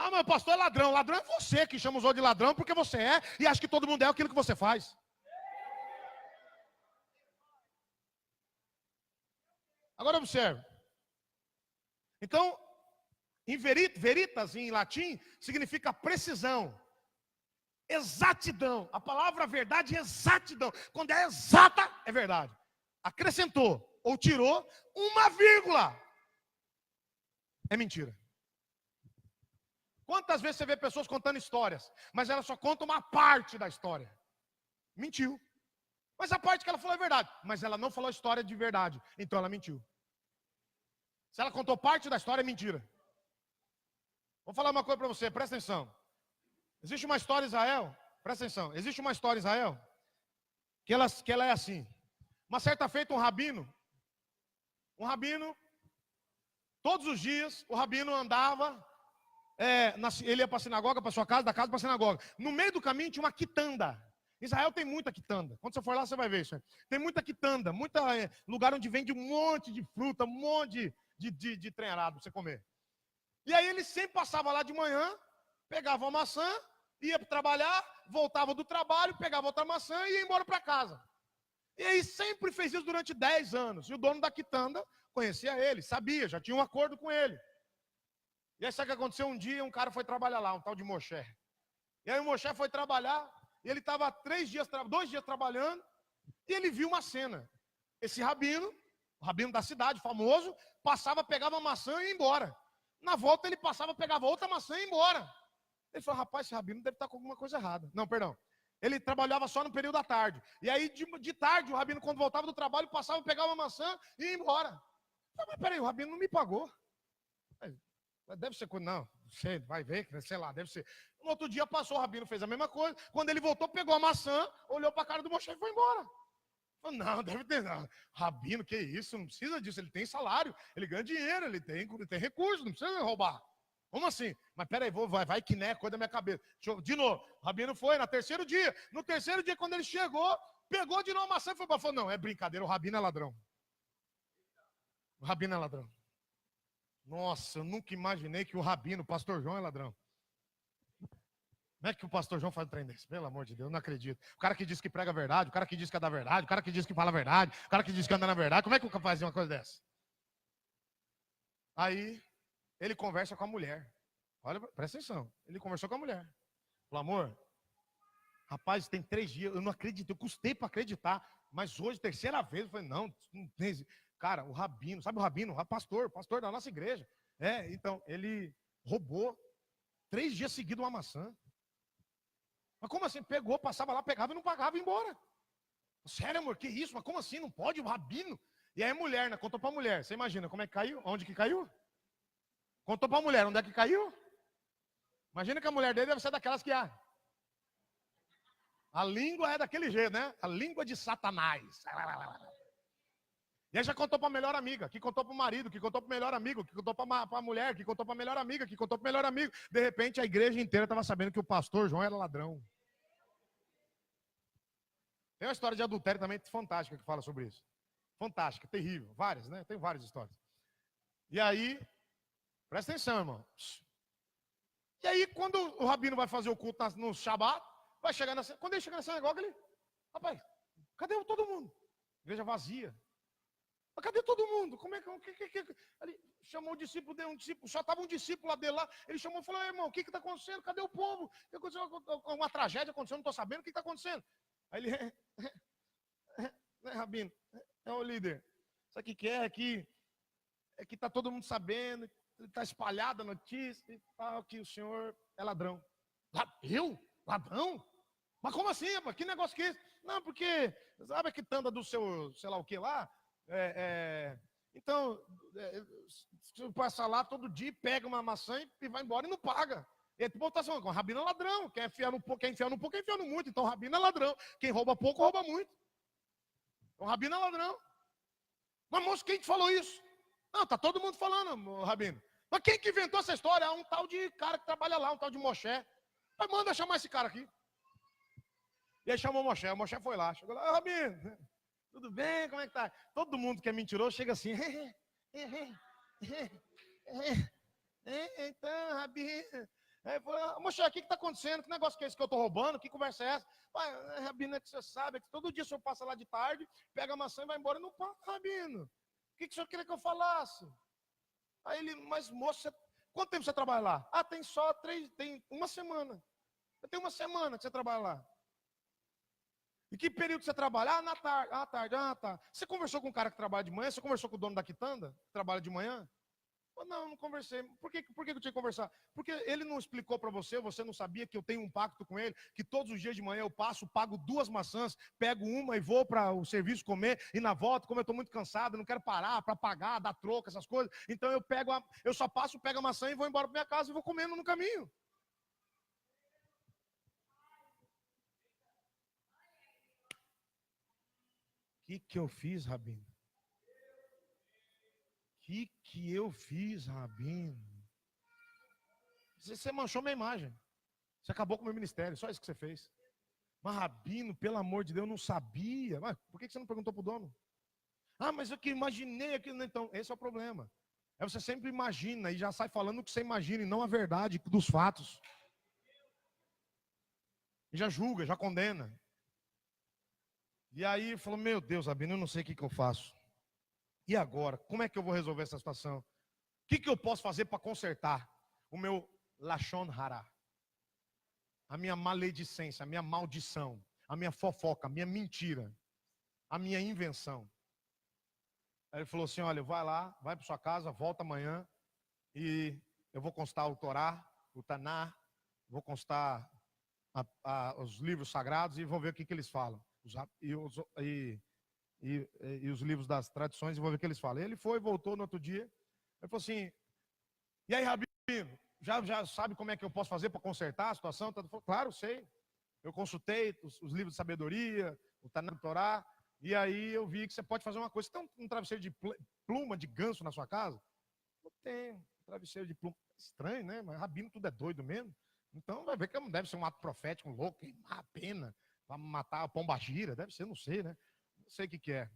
Ah, mas o pastor é ladrão. Ladrão é você que chama os outros de ladrão porque você é e acha que todo mundo é aquilo que você faz. Agora observe. Então, veritas em latim significa precisão, exatidão. A palavra verdade é exatidão. Quando é exata, é verdade. Acrescentou ou tirou uma vírgula, é mentira. Quantas vezes você vê pessoas contando histórias, mas ela só conta uma parte da história? Mentiu. Mas a parte que ela falou é verdade, mas ela não falou a história de verdade, então ela mentiu. Se ela contou parte da história, é mentira. Vou falar uma coisa para você, presta atenção. Existe uma história em Israel, presta atenção, existe uma história em Israel, que ela é assim. Uma certa feita, um rabino, todos os dias, o rabino andava, ele ia para a sinagoga, para sua casa, da casa para a sinagoga. No meio do caminho tinha uma quitanda. Israel tem muita quitanda. Quando você for lá, você vai ver isso. Tem muita quitanda, lugar onde vende um monte de fruta, um monte de trem arado para você comer. E aí ele sempre passava lá de manhã, pegava uma maçã, ia trabalhar, voltava do trabalho, pegava outra maçã e ia embora para casa. E aí sempre fez isso durante 10 anos. E o dono da quitanda conhecia ele, sabia, já tinha um acordo com ele. E aí sabe o que aconteceu? Um dia um cara foi trabalhar lá, um tal de Moshe. E aí o Moshe foi trabalhar, e ele estava 2 dias trabalhando, e ele viu uma cena. Esse rabino, o rabino da cidade, famoso, passava, pegava a maçã e ia embora. Na volta ele passava, pegava outra maçã e ia embora. Ele falou, rapaz, esse rabino deve estar com alguma coisa errada. Não, perdão. Ele trabalhava só no período da tarde. E aí, de tarde, o rabino, quando voltava do trabalho, passava, pegava uma maçã e ia embora. Eu falei, mas peraí, o rabino não me pagou. Deve ser, não, sei, vai ver, sei lá, deve ser. No outro dia passou, o rabino fez a mesma coisa. Quando ele voltou, pegou a maçã, olhou para a cara do Moshe e foi embora. Falei, não, deve ter. Não. Rabino, que isso? Não precisa disso. Ele tem salário, ele ganha dinheiro, ele tem recursos, não precisa roubar. Como assim? Mas peraí, vai que né, coisa da minha cabeça. De novo, o rabino foi no terceiro dia. No terceiro dia, quando ele chegou, pegou de novo a maçã e foi embora. Falou, não, é brincadeira, o rabino é ladrão. O rabino é ladrão. Nossa, eu nunca imaginei que o rabino, o pastor João, é ladrão. Como é que o pastor João faz um trem desse? Pelo amor de Deus, eu não acredito. O cara que diz que prega a verdade, o cara que diz que é da verdade, o cara que diz que fala a verdade, o cara que diz que anda na verdade, como é que o cara faz uma coisa dessa? Aí, ele conversa com a mulher. Olha, presta atenção. Ele conversou com a mulher. Falou, amor, rapaz, tem 3 dias, eu não acredito, eu custei para acreditar, mas hoje, terceira vez, eu falei, não tem. Cara, o rabino, sabe o rabino? O pastor da nossa igreja. Então, ele roubou 3 dias seguidos uma maçã. Mas como assim? Pegou, passava lá, pegava e não pagava e ia embora. Sério, amor, que isso? Mas como assim? Não pode, o rabino? E aí a mulher, né? Contou pra mulher. Você imagina como é que caiu? Onde que caiu? Contou pra mulher, onde é que caiu? Imagina que a mulher dele deve ser daquelas que a língua é daquele jeito, né? A língua de Satanás. E aí já contou para a melhor amiga, que contou para o marido, que contou para o melhor amigo, que contou para a mulher, que contou para a melhor amiga, que contou para o melhor amigo. De repente a igreja inteira estava sabendo que o pastor João era ladrão. Tem uma história de adultério também fantástica que fala sobre isso. Fantástica, terrível. Várias, né? Tem várias histórias. E aí, presta atenção, irmão. E aí, quando o rabino vai fazer o culto no Shabat, vai chegar quando ele chega na sinagoga, ele, rapaz, cadê todo mundo? Igreja vazia. Mas cadê todo mundo? Como é que ele chamou o discípulo dele, só estava um discípulo lá dele lá. Ele chamou e falou, irmão, o que está acontecendo? Cadê o povo? O que aconteceu? Uma tragédia aconteceu, não estou sabendo, o que está acontecendo? Aí ele, né, rabino, é o líder. Sabe o que é? É que está todo mundo sabendo, está espalhada a notícia e tal, que o senhor é ladrão. Eu? Ladrão? Mas como assim, rapaz? Que negócio que é esse? Não, porque, sabe a quitanda do seu, sei lá o que lá? Então, você passa lá todo dia, pega uma maçã e vai embora e não paga. E aí, o povo está falando, o rabino é ladrão. Quem enfia no pouco, quem enfia no muito. Então, o rabino é ladrão. Quem rouba pouco, rouba muito. O rabino é ladrão. Mas, moço, quem te falou isso? Não, tá todo mundo falando, rabino. Mas quem que inventou essa história? É um tal de cara que trabalha lá, um tal de Moshe. Mas manda chamar esse cara aqui. E aí chamou o Moshe foi lá. Chegou lá, rabino, tudo bem? Como é que tá? Todo mundo que é mentiroso chega assim. Então, rabino. Aí falou, Moshe, o que está acontecendo? Que negócio que é esse que eu estou roubando? Que conversa é essa? Rabino, é que você sabe, é que todo dia o senhor passa lá de tarde, pega a maçã e vai embora. Não paga, rabino. O que o senhor queria que eu falasse? Aí ele, mas moço, quanto tempo você trabalha lá? Tem uma semana. Tem uma semana que você trabalha lá. E que período você trabalha? Na tarde. Tá. Você conversou com um cara que trabalha de manhã? Você conversou com o dono da quitanda, que trabalha de manhã? Não conversei. Por que eu tinha que conversar? Porque ele não explicou para você, você não sabia que eu tenho um pacto com ele, que todos os dias de manhã eu passo, pago 2 maçãs, pego uma e vou para o serviço comer, e na volta, como eu estou muito cansado, não quero parar para pagar, dar troco, essas coisas, então eu só passo, pego a maçã e vou embora para minha casa e vou comendo no caminho. O que eu fiz, Rabino? Que eu fiz, Rabino? Você manchou minha imagem. Você acabou com o meu ministério, só isso que você fez. Mas, Rabino, pelo amor de Deus, eu não sabia. Mas por que você não perguntou para o dono? Mas eu que imaginei aquilo. Então, esse é o problema. Você sempre imagina e já sai falando o que você imagina e não a verdade dos fatos. E já julga, já condena. E aí falou, meu Deus, Rabino, eu não sei o que eu faço. E agora? Como é que eu vou resolver essa situação? O que eu posso fazer para consertar o meu Lashon Hara? A minha maledicência, a minha maldição, a minha fofoca, a minha mentira, a minha invenção. Aí ele falou assim, olha, vai lá, vai para sua casa, volta amanhã e eu vou constar o Torá, o Taná, vou constar os livros sagrados e vou ver o que eles falam. E os livros das tradições e vou ver o que eles falam. Ele foi, voltou no outro dia, ele falou assim, e aí, Rabino, já sabe como é que eu posso fazer para consertar a situação? Falei, claro, sei. Eu consultei os livros de sabedoria, o Taná, o Torá, e aí eu vi que você pode fazer uma coisa. Você tem um travesseiro de pluma de ganso na sua casa? Eu tenho um travesseiro de pluma. Estranho, né? Mas Rabino tudo é doido mesmo. Então vai ver que não deve ser um ato profético louco, queimar a pena, para matar a pombagira. Deve ser, não sei, né? Não sei o que é.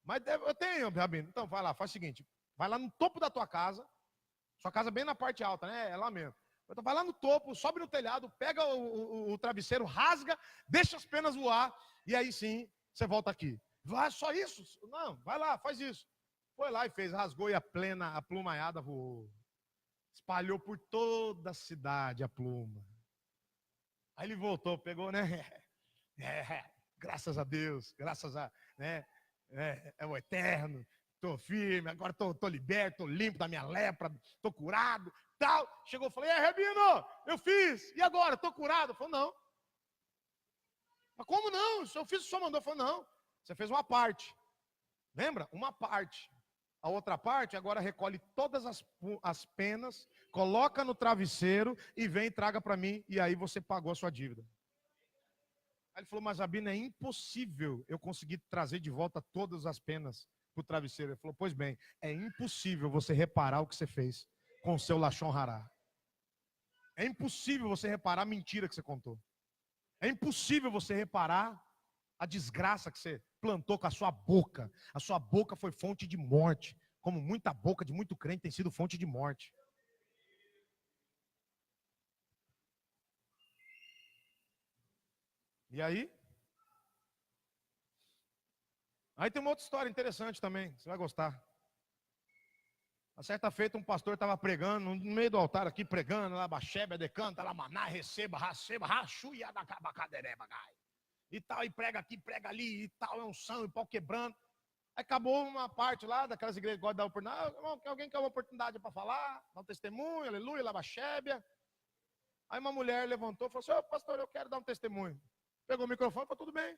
Mas eu tenho, Rabino. Então vai lá, faz o seguinte. Vai lá no topo da tua casa. Sua casa bem na parte alta, né? É lá mesmo. Então vai lá no topo, sobe no telhado, pega o travesseiro, rasga, deixa as penas voar, e aí sim, você volta aqui. Vai, só isso? Não, vai lá, faz isso. Foi lá e fez, rasgou e a plumaiada voou. Espalhou por toda a cidade a pluma. Aí ele voltou, pegou, né? Graças a Deus, graças a, né? É o eterno. Estou firme, agora estou liberto, estou limpo da minha lepra, estou curado, tal. Chegou, falei, Rabino, eu fiz, e agora? Estou curado? Falei, não. Mas como não? Eu fiz, o senhor mandou. Falei, não, você fez uma parte. Lembra? Uma parte. A outra parte, agora recolhe todas as penas, coloca no travesseiro e vem e traga para mim, e aí você pagou a sua dívida. Aí ele falou, mas Rabino, é impossível eu conseguir trazer de volta todas as penas para o travesseiro. Ele falou, pois bem, é impossível você reparar o que você fez com o seu Lashon Hara. É impossível você reparar a mentira que você contou. É impossível você reparar a desgraça que você plantou com a sua boca. A sua boca foi fonte de morte. Como muita boca de muito crente tem sido fonte de morte. E aí? Aí tem uma outra história interessante também, você vai gostar. A certa feita um pastor estava pregando, no meio do altar aqui, pregando, lá, Baxeba, decanta, lá, maná, receba, rachu, yadacabacadereba, gai. E tal, e prega aqui, prega ali, e tal, é um sangue, pau quebrando. Aí acabou uma parte lá, daquelas igrejas que gostam de dar oportunidade, alguém quer uma oportunidade para falar, dar um testemunho, aleluia, lá, Baxébia. Aí uma mulher levantou e falou assim, ô pastor, eu quero dar um testemunho. Pegou o microfone e falou, tudo bem.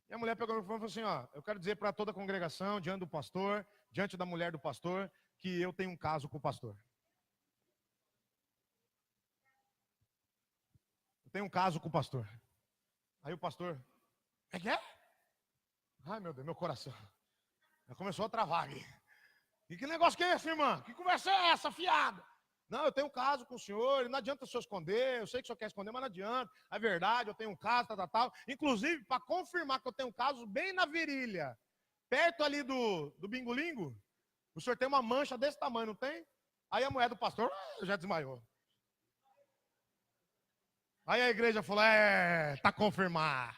E a mulher pegou o microfone e falou assim, ó, eu quero dizer para toda a congregação, diante do pastor, diante da mulher do pastor, que eu tenho um caso com o pastor. Eu tenho um caso com o pastor. Aí o pastor, é que é? Ai, meu Deus, meu coração. Já começou a travar aqui. E que negócio que é esse, irmã? Que conversa é essa, fiada? Não, eu tenho um caso com o senhor, não adianta o senhor esconder, eu sei que o senhor quer esconder, mas não adianta. É verdade, eu tenho um caso, tal. Inclusive, para confirmar que eu tenho um caso bem na virilha, perto ali do bingolingo, o senhor tem uma mancha desse tamanho, não tem? Aí a mulher do pastor já desmaiou. Aí a igreja falou, tá confirmado.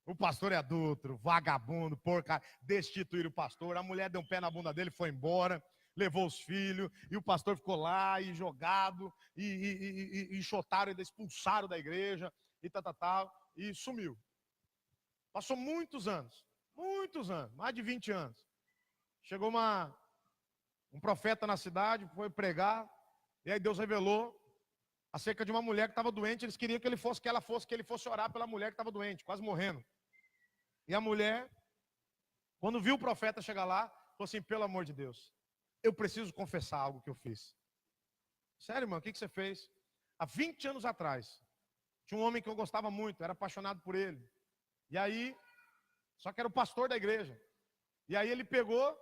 O pastor é adulto, vagabundo, porca, destituir o pastor. A mulher deu um pé na bunda dele, foi embora, levou os filhos, e o pastor ficou lá, e jogado, e enxotaram, e expulsaram da igreja, e tal, e sumiu. Passou muitos anos, mais de 20 anos. Chegou uma Um profeta na cidade foi pregar, e aí Deus revelou acerca de uma mulher que estava doente. Eles queriam que ele fosse orar pela mulher que estava doente, quase morrendo. E a mulher, quando viu o profeta chegar lá, falou assim: pelo amor de Deus, eu preciso confessar algo que eu fiz. Sério, irmão, o que você fez? Há 20 anos atrás, tinha um homem que eu gostava muito, era apaixonado por ele. E aí, só que era o pastor da igreja. E aí ele pegou,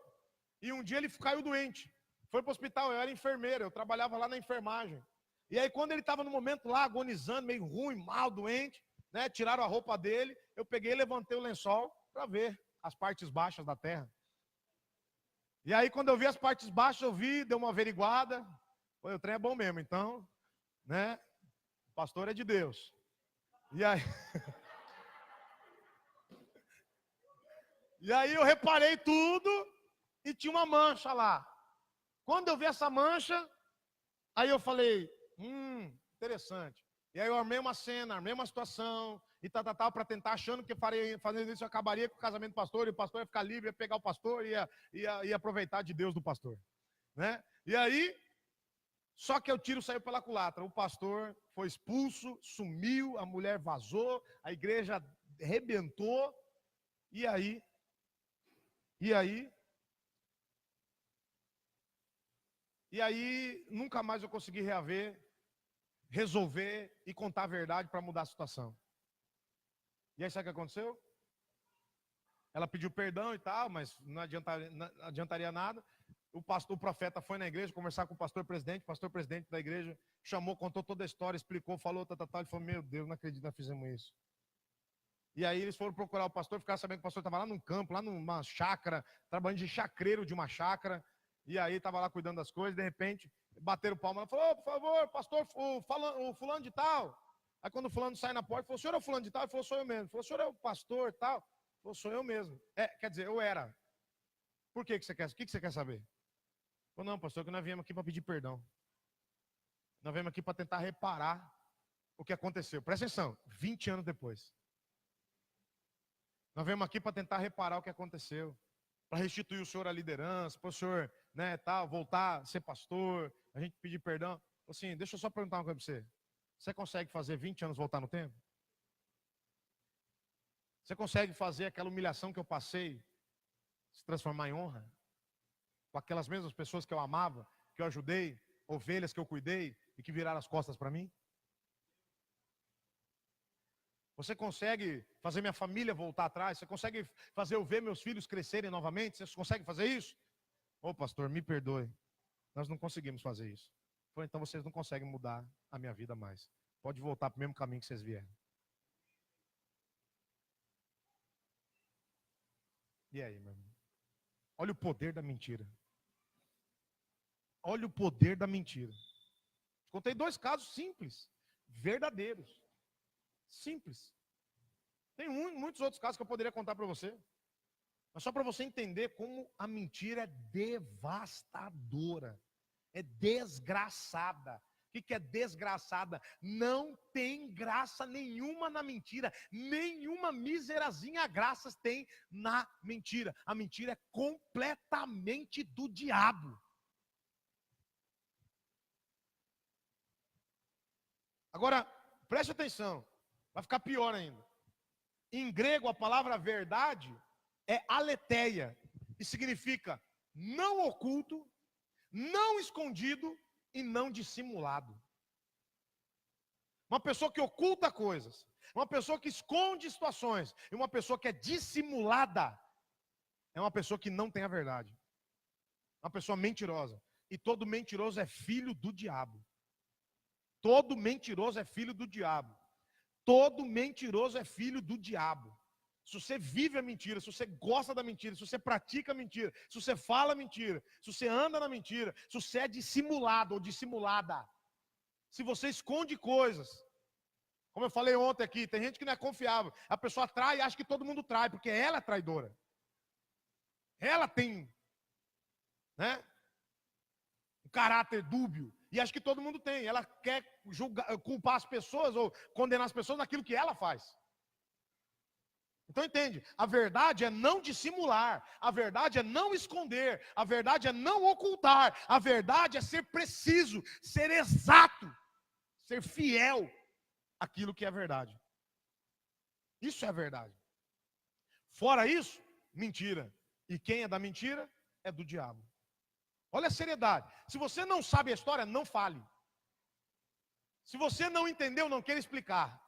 e um dia ele caiu doente. Foi para o hospital, eu era enfermeira, eu trabalhava lá na enfermagem. E aí quando ele estava no momento lá, agonizando, meio ruim, mal, doente, né, tiraram a roupa dele, eu peguei e levantei o lençol para ver as partes baixas da terra. E aí quando eu vi as partes baixas, eu vi, dei uma averiguada. Pô, o trem é bom mesmo, então, né, o pastor é de Deus. E aí... E aí eu reparei tudo e tinha uma mancha lá. Quando eu vi essa mancha, aí eu falei, interessante. E aí eu armei uma cena, armei uma situação, e tal, para tentar, achando que fazendo isso eu acabaria com o casamento do pastor, e o pastor ia ficar livre, ia pegar o pastor, ia aproveitar de Deus do pastor. Né? E aí, só que o tiro saiu pela culatra. O pastor foi expulso, sumiu, a mulher vazou, a igreja arrebentou, e aí, nunca mais eu consegui resolver e contar a verdade para mudar a situação. E aí sabe o que aconteceu? Ela pediu perdão e tal, mas não adiantaria nada. O profeta foi na igreja conversar com o pastor presidente da igreja chamou, contou toda a história, explicou, falou, ele falou, meu Deus, não acredito que nós fizemos isso. E aí eles foram procurar o pastor, ficaram sabendo que o pastor estava lá num campo, lá numa chácara, trabalhando de chacreiro de uma chácara, e aí estava lá cuidando das coisas, de repente, bateram palma, ela falou, por favor, pastor, o fulano de tal. Aí quando o fulano sai na porta, falou, o senhor é o fulano de tal? Ele falou, sou eu mesmo. Ele falou, o senhor é o pastor e tal? Ele falou, sou eu mesmo. Quer dizer, eu era. Por que você quer? O que você quer saber? Ele falou, não, pastor, que nós viemos aqui para pedir perdão. Nós viemos aqui para tentar reparar o que aconteceu. Presta atenção, 20 anos depois. Nós viemos aqui para tentar reparar o que aconteceu, para restituir o senhor à liderança, para o senhor, né, tal, voltar a ser pastor, a gente pedir perdão. Assim, deixa eu só perguntar uma coisa para você. Você consegue fazer 20 anos voltar no tempo? Você consegue fazer aquela humilhação que eu passei se transformar em honra? Com aquelas mesmas pessoas que eu amava, que eu ajudei, ovelhas que eu cuidei e que viraram as costas para mim? Você consegue fazer minha família voltar atrás? Você consegue fazer eu ver meus filhos crescerem novamente? Você consegue fazer isso? Ô pastor, me perdoe. Nós não conseguimos fazer isso. Então vocês não conseguem mudar a minha vida mais. Pode voltar para o mesmo caminho que vocês vieram. E aí, meu irmão? Olha o poder da mentira. Olha o poder da mentira. Contei 2 casos simples, verdadeiros. Simples. Tem muitos outros casos que eu poderia contar para você. Mas só para você entender como a mentira é devastadora. É desgraçada. O que é desgraçada? Não tem graça nenhuma na mentira. Nenhuma miserazinha graças tem na mentira. A mentira é completamente do diabo. Agora, preste atenção. Vai ficar pior ainda. Em grego, a palavra verdade é aletheia. E significa não oculto, não escondido e não dissimulado. Uma pessoa que oculta coisas, uma pessoa que esconde situações, e uma pessoa que é dissimulada, é uma pessoa que não tem a verdade. Uma pessoa mentirosa. E todo mentiroso é filho do diabo. Todo mentiroso é filho do diabo. Todo mentiroso é filho do diabo. Se você vive a mentira, se você gosta da mentira, se você pratica a mentira, se você fala a mentira, se você anda na mentira, se você é dissimulado ou dissimulada, se você esconde coisas, como eu falei ontem aqui, tem gente que não é confiável, a pessoa trai e acha que todo mundo trai, porque ela é traidora. Ela tem, né, um caráter dúbio, e acha que todo mundo tem. Ela quer culpar as pessoas ou condenar as pessoas naquilo que ela faz. Então entende, a verdade é não dissimular, a verdade é não esconder, a verdade é não ocultar, a verdade é ser preciso, ser exato, ser fiel àquilo que é verdade. Isso é a verdade. Fora isso, mentira. E quem é da mentira é do diabo. Olha a seriedade. Se você não sabe a história, não fale. Se você não entendeu, não queira explicar.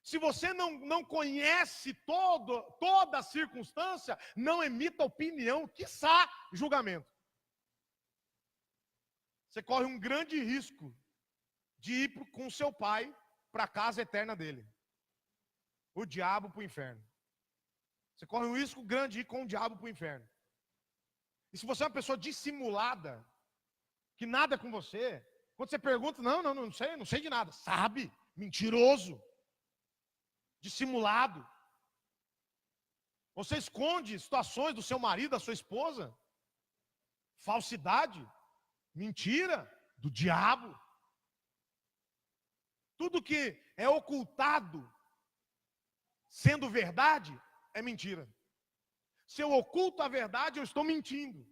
Se você não conhece toda a circunstância, não emita opinião, quiçá julgamento. Você corre um grande risco de ir com seu pai para a casa eterna dele. O diabo para o inferno. Você corre um risco grande de ir com o diabo para o inferno. E se você é uma pessoa dissimulada, que nada é com você, quando você pergunta, não sei de nada. Sabe? Mentiroso. Dissimulado. Você esconde situações do seu marido, da sua esposa. Falsidade. Mentira. Do diabo. Tudo que é ocultado, sendo verdade, é mentira. Se eu oculto a verdade, eu estou mentindo.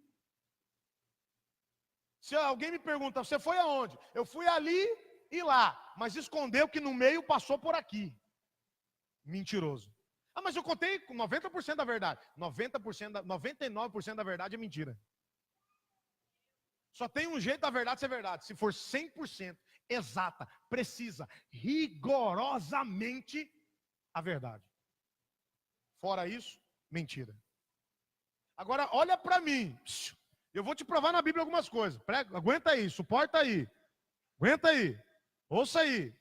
Se alguém me pergunta, você foi aonde? Eu fui ali e lá, mas escondeu que no meio passou por aqui. Mentiroso. Ah, mas eu contei com 90% da verdade. 99% da verdade é mentira. Só tem um jeito da verdade ser verdade. Se for 100% exata, precisa, rigorosamente a verdade. Fora isso, mentira. Agora, olha para mim. Eu vou te provar na Bíblia algumas coisas. Aguenta aí, suporta aí. Aguenta aí. Ouça aí.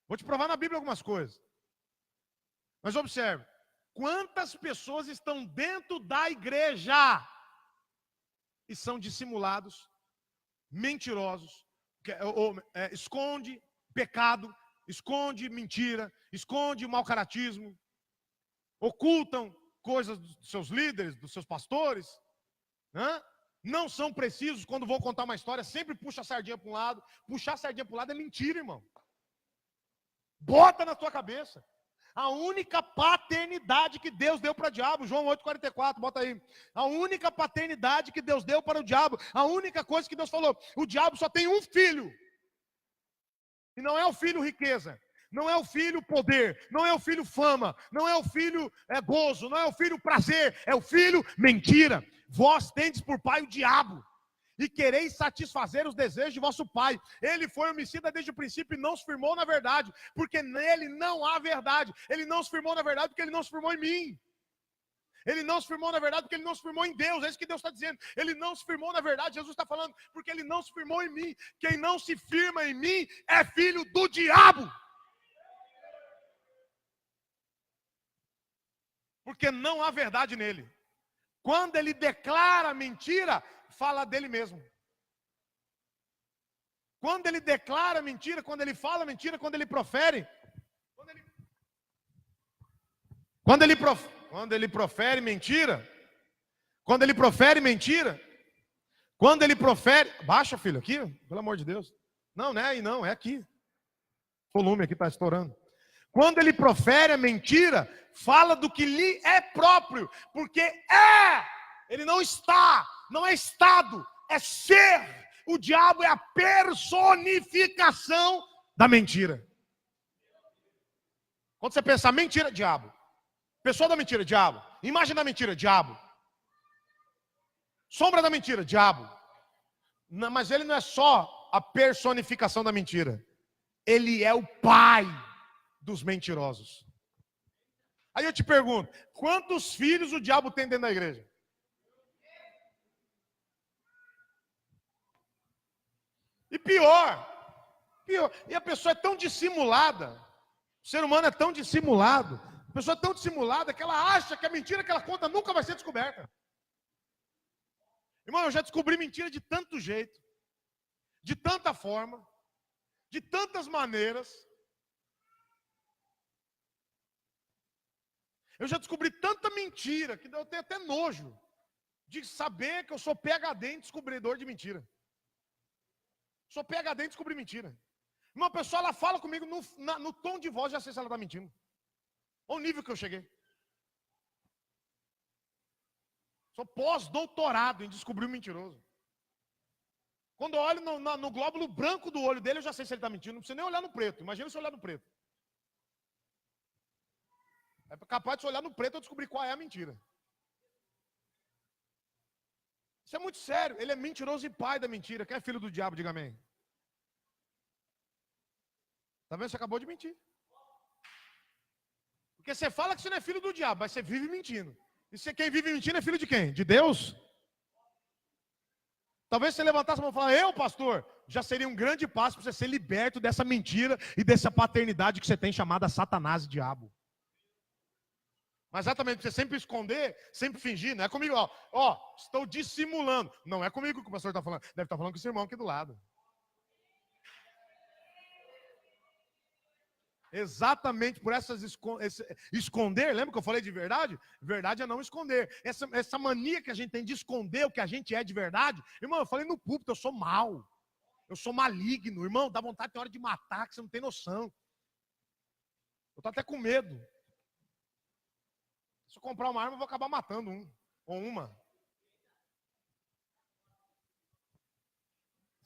Vou te provar na Bíblia algumas coisas. Mas observe. Quantas pessoas estão dentro da igreja e são dissimulados, mentirosos, esconde pecado, esconde mentira, esconde mau caratismo, ocultam coisas dos seus líderes, dos seus pastores, não são precisos quando vão contar uma história, sempre puxa a sardinha para um lado. Puxar a sardinha para um lado é mentira, irmão. Bota na tua cabeça. A única paternidade que Deus deu para o diabo, João 8,44, bota aí. A única paternidade que Deus deu para o diabo, a única coisa que Deus falou, o diabo só tem um filho. E não é o filho riqueza, não é o filho poder, não é o filho fama, não é o filho gozo, não é o filho prazer, é o filho mentira. Vós tendes por pai o diabo, e quereis satisfazer os desejos de vosso pai. Ele foi homicida desde o princípio e não se firmou na verdade, porque nele não há verdade. Ele não se firmou na verdade porque ele não se firmou em mim. Ele não se firmou na verdade porque ele não se firmou em Deus. É isso que Deus está dizendo. Ele não se firmou na verdade, Jesus está falando, porque ele não se firmou em mim. Quem não se firma em mim é filho do diabo. Porque não há verdade nele. Quando ele declara mentira, fala dele mesmo. Quando ele declara mentira, quando ele fala mentira, quando ele profere, quando ele profere mentira, baixa, filho, aqui, pelo amor de Deus. Não é aí não, é aqui. O volume aqui está estourando. Quando ele profere a mentira, fala do que lhe é próprio, porque ele não é estado, é ser. O diabo é a personificação da mentira. Quando você pensar mentira, diabo. Pessoa da mentira, diabo. Imagem da mentira, diabo. Sombra da mentira, diabo. Não, mas ele não é só a personificação da mentira. Ele é o pai dos mentirosos. Aí eu te pergunto, quantos filhos o diabo tem dentro da igreja? E pior, e a pessoa é tão dissimulada, o ser humano é tão dissimulado, a pessoa é tão dissimulada que ela acha que a mentira que ela conta nunca vai ser descoberta. Irmão, eu já descobri mentira de tanto jeito, de tanta forma, de tantas maneiras. Eu já descobri tanta mentira que eu tenho até nojo de saber que eu sou PhD em descobridor de mentira. Sou PhD em descobrir mentira. Uma pessoa, ela fala comigo no tom de voz, já sei se ela está mentindo. Olha o nível que eu cheguei. Sou pós-doutorado em descobrir o mentiroso. Quando eu olho no glóbulo branco do olho dele, eu já sei se ele está mentindo. Não precisa nem olhar no preto. Imagina se eu olhar no preto. É capaz de se olhar no preto eu descobrir qual é a mentira. Isso é muito sério. Ele é mentiroso e pai da mentira. Quem é filho do diabo, diga amém. Está vendo? Você acabou de mentir. Porque você fala que você não é filho do diabo, mas você vive mentindo. E você, quem vive mentindo é filho de quem? De Deus? Talvez você levantasse a mão e falasse, eu, pastor, já seria um grande passo para você ser liberto dessa mentira e dessa paternidade que você tem chamada Satanás e diabo. Mas exatamente, você sempre esconder, sempre fingir, não é comigo, estou dissimulando. Não é comigo que o pastor está falando, deve estar falando com o seu irmão aqui do lado. Exatamente por esconder, lembra que eu falei de verdade? Verdade é não esconder. Essa mania que a gente tem de esconder o que a gente é de verdade. Irmão, eu falei no púlpito, eu sou mau. Eu sou maligno. Irmão, dá vontade, tem hora de matar, que você não tem noção. Eu tô até com medo. Se eu comprar uma arma, eu vou acabar matando um. Ou uma.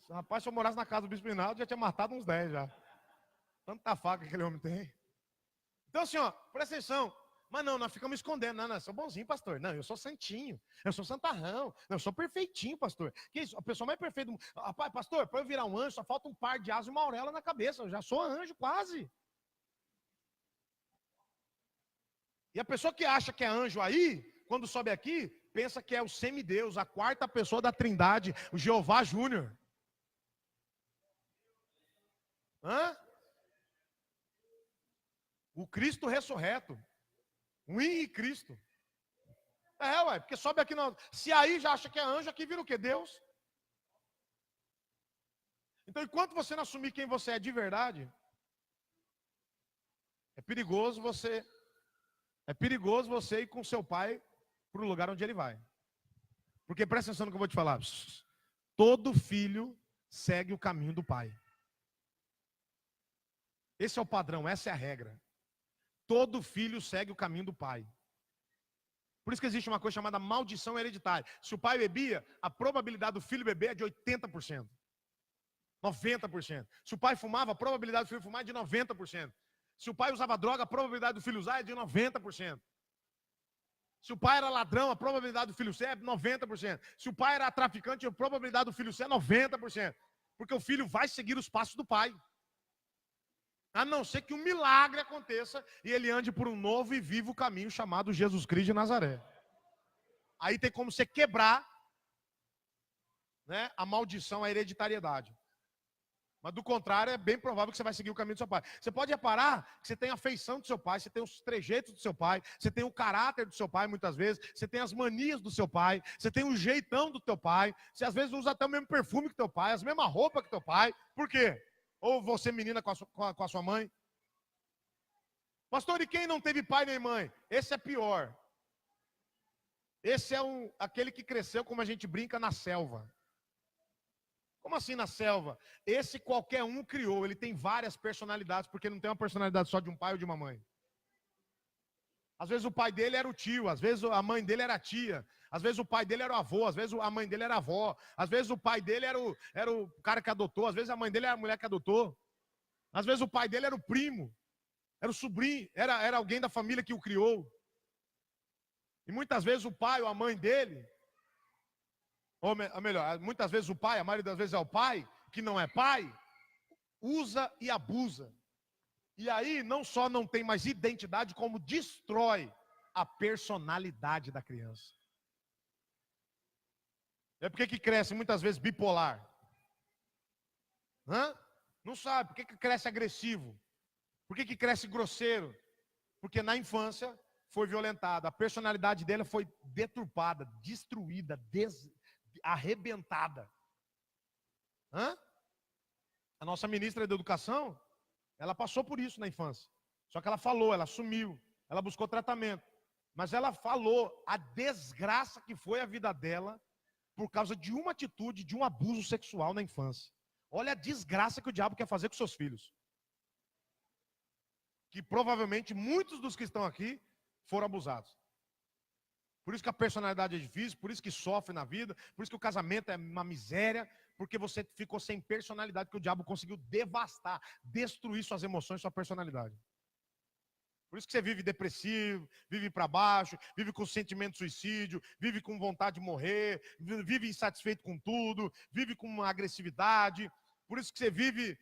Rapaz, se eu morasse na casa do Bispo Rinaldo, já tinha matado uns 10 já. Tanta faca que aquele homem tem. Então assim, presta atenção. Mas não, nós ficamos escondendo. Não, eu sou bonzinho, pastor. Não, eu sou santinho. Eu sou santarrão. Não, eu sou perfeitinho, pastor. Que isso? A pessoa mais perfeita do mundo. Rapaz, pastor, para eu virar um anjo, só falta um par de asas e uma auréola na cabeça. Eu já sou anjo, quase. E a pessoa que acha que é anjo aí, quando sobe aqui, pensa que é o semideus, a quarta pessoa da Trindade, o Jeová Júnior. Hã? O Cristo ressurreto. O Henrique Cristo. Porque sobe aqui. Se aí já acha que é anjo, aqui vira o quê? Deus. Então, enquanto você não assumir quem você é de verdade, é perigoso você ir com seu pai para o lugar onde ele vai. Porque presta atenção no que eu vou te falar. Todo filho segue o caminho do pai. Esse é o padrão, essa é a regra. Todo filho segue o caminho do pai. Por isso que existe uma coisa chamada maldição hereditária. Se o pai bebia, a probabilidade do filho beber é de 80%. 90%. Se o pai fumava, a probabilidade do filho fumar é de 90%. Se o pai usava droga, a probabilidade do filho usar é de 90%. Se o pai era ladrão, a probabilidade do filho ser é 90%. Se o pai era traficante, a probabilidade do filho ser é 90%. Porque o filho vai seguir os passos do pai. A não ser que um milagre aconteça e ele ande por um novo e vivo caminho chamado Jesus Cristo de Nazaré. Aí tem como você quebrar, né, a maldição, a hereditariedade. Mas do contrário, é bem provável que você vai seguir o caminho do seu pai. Você pode reparar que você tem a feição do seu pai, você tem os trejeitos do seu pai, você tem o caráter do seu pai muitas vezes, você tem as manias do seu pai, você tem o jeitão do teu pai, você às vezes usa até o mesmo perfume que teu pai, as mesmas roupas que teu pai. Por quê? Ou você menina com a sua mãe. Pastor, e quem não teve pai nem mãe? Esse é pior. Esse é aquele que cresceu, como a gente brinca, na selva. Como assim na selva? Esse qualquer um criou, ele tem várias personalidades, porque não tem uma personalidade só de um pai ou de uma mãe. Às vezes o pai dele era o tio, às vezes a mãe dele era a tia, às vezes o pai dele era o avô, às vezes a mãe dele era a avó, às vezes o pai dele era o cara que adotou, às vezes a mãe dele era a mulher que adotou, às vezes o pai dele era o primo, era o sobrinho, era alguém da família que o criou. E muitas vezes o pai ou a mãe dele, ou melhor, muitas vezes o pai, a maioria das vezes é o pai, que não é pai, usa e abusa. E aí não só não tem mais identidade, como destrói a personalidade da criança. É porque que cresce muitas vezes bipolar. Não sabe, por que cresce agressivo? Por que cresce grosseiro? Porque na infância foi violentado, a personalidade dele foi deturpada, destruída, arrebentada. A nossa ministra da Educação, ela passou por isso na infância. Só que ela falou, ela assumiu, ela buscou tratamento. Mas ela falou a desgraça que foi a vida dela por causa de uma atitude, de um abuso sexual na infância. Olha a desgraça que o diabo quer fazer com seus filhos. Que provavelmente muitos dos que estão aqui foram abusados. Por isso que a personalidade é difícil, por isso que sofre na vida, por isso que o casamento é uma miséria, porque você ficou sem personalidade, porque o diabo conseguiu devastar, destruir suas emoções, sua personalidade. Por isso que você vive depressivo, vive para baixo, vive com sentimento de suicídio, vive com vontade de morrer, vive insatisfeito com tudo, vive com uma agressividade. Por isso que você vive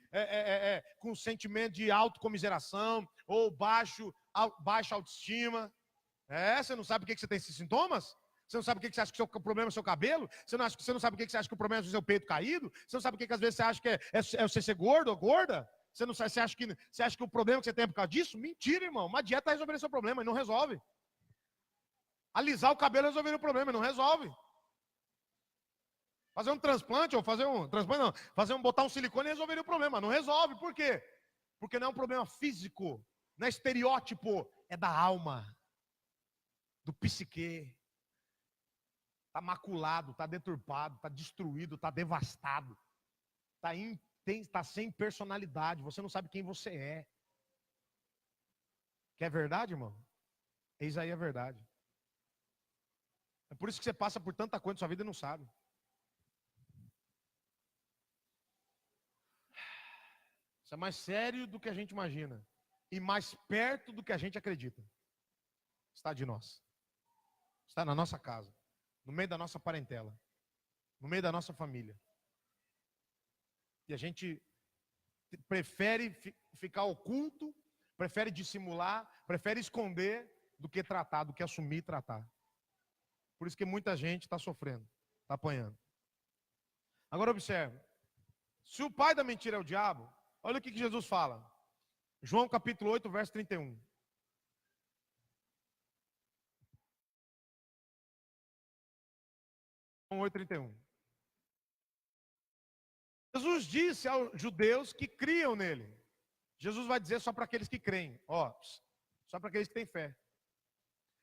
com sentimento de autocomiseração ou baixa autoestima. Você não sabe por que você tem esses sintomas? Você não sabe por que você acha que o problema é o seu cabelo? Você não sabe por que você acha que o problema é o seu peito caído? Você não sabe por que às vezes você acha que é você ser gordo ou gorda? Você não sabe, você acha que o problema que você tem é por causa disso? Mentira, irmão. Uma dieta vai resolver seu problema e não resolve. Alisar o cabelo resolver o problema e não resolve. Fazer um transplante, ou botar um silicone e resolver o problema. Não resolve. Por quê? Porque não é um problema físico, não é estereótipo, é da alma, do psique. Está maculado, está deturpado, está destruído, está devastado. Está sem personalidade. Você não sabe quem você é. Quer verdade, irmão? Eis aí a verdade. É por isso que você passa por tanta coisa na sua vida e não sabe. Isso é mais sério do que a gente imagina. E mais perto do que a gente acredita. Está de nós. Está na nossa casa. No meio da nossa parentela. No meio da nossa família. E a gente prefere ficar oculto, prefere dissimular, prefere esconder do que tratar, do que assumir e tratar. Por isso que muita gente está sofrendo, está apanhando. Agora observe. Se o pai da mentira é o diabo, olha o que Jesus fala. João capítulo 8, verso 31. João 8, 31. Jesus disse aos judeus que criam nele. Jesus vai dizer só para aqueles que creem. Só para aqueles que têm fé.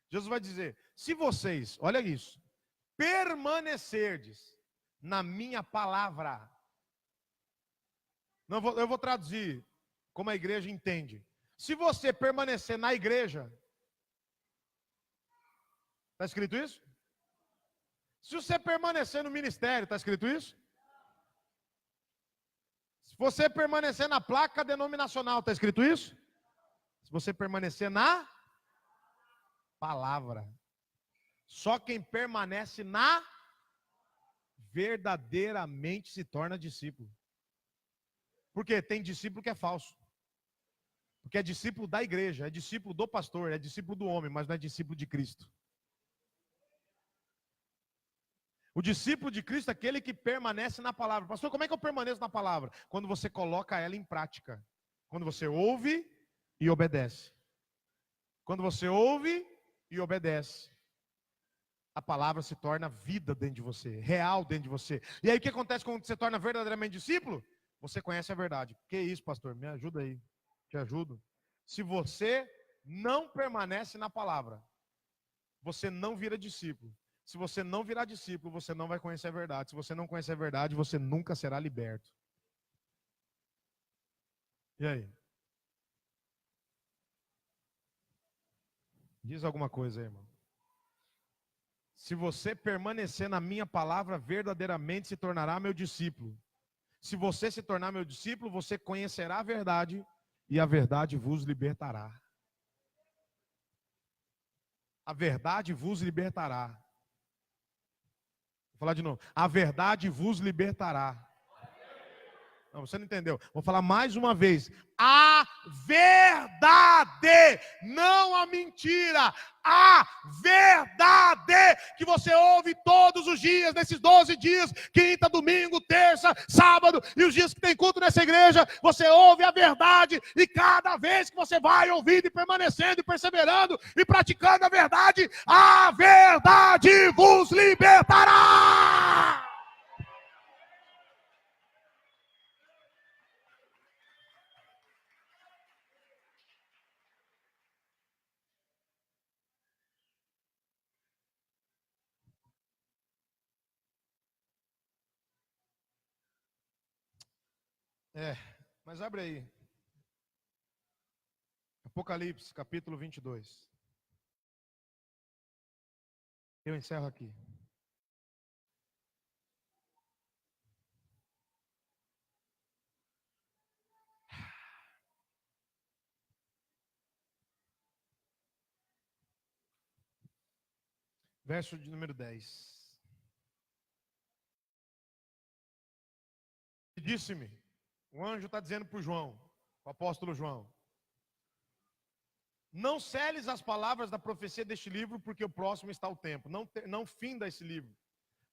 Jesus vai dizer, se vocês, olha isso, permanecerdes na minha palavra. Eu vou traduzir como a igreja entende. Se você permanecer na igreja, está escrito isso? Se você permanecer no ministério, está escrito isso? Se você permanecer na placa denominacional, está escrito isso? Se você permanecer na palavra. Só quem permanece na verdadeiramente se torna discípulo. Porque tem discípulo que é falso. Porque é discípulo da igreja, é discípulo do pastor, é discípulo do homem, mas não é discípulo de Cristo. O discípulo de Cristo é aquele que permanece na palavra. Pastor, como é que eu permaneço na palavra? Quando você coloca ela em prática. Quando você ouve e obedece. Quando você ouve e obedece. A palavra se torna vida dentro de você, real dentro de você. E aí o que acontece quando você se torna verdadeiramente discípulo? Você conhece a verdade. Que isso, pastor? Me ajuda aí. Te ajudo. Se você não permanece na palavra, você não vira discípulo. Se você não virar discípulo, você não vai conhecer a verdade. Se você não conhecer a verdade, você nunca será liberto. E aí? Diz alguma coisa aí, irmão. Se você permanecer na minha palavra, verdadeiramente se tornará meu discípulo. Se você se tornar meu discípulo, você conhecerá a verdade e a verdade vos libertará. A verdade vos libertará. Vou falar de novo. A verdade vos libertará. Não, você não entendeu. Vou falar mais uma vez. A verdade, não a mentira. A verdade que você ouve todos os dias, nesses 12 dias, quinta, domingo, terça, sábado, e os dias que tem culto nessa igreja, você ouve a verdade, e cada vez que você vai ouvindo e permanecendo e perseverando e praticando a verdade vos libertará. Mas abre aí. Apocalipse, capítulo 22. Eu encerro aqui. Verso de número 10. Disse-me, o anjo está dizendo para o João, o apóstolo João: não seles as palavras da profecia deste livro, porque o próximo está o tempo. Não finda esse livro.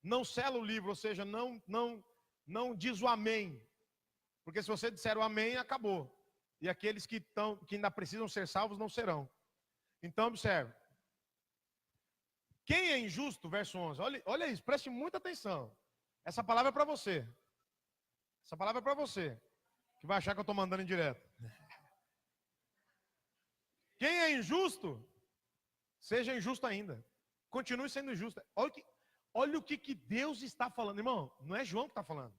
Não sela o livro, ou seja, não diz o amém. Porque se você disser o amém, acabou. E aqueles que ainda precisam ser salvos não serão. Então, observe. Quem é injusto, verso 11, olha isso, preste muita atenção. Essa palavra é para você. Essa palavra é para você, que vai achar que eu estou mandando em direto. Quem é injusto, seja injusto ainda. Continue sendo injusto. Olha o que Deus está falando. Irmão, não é João que está falando.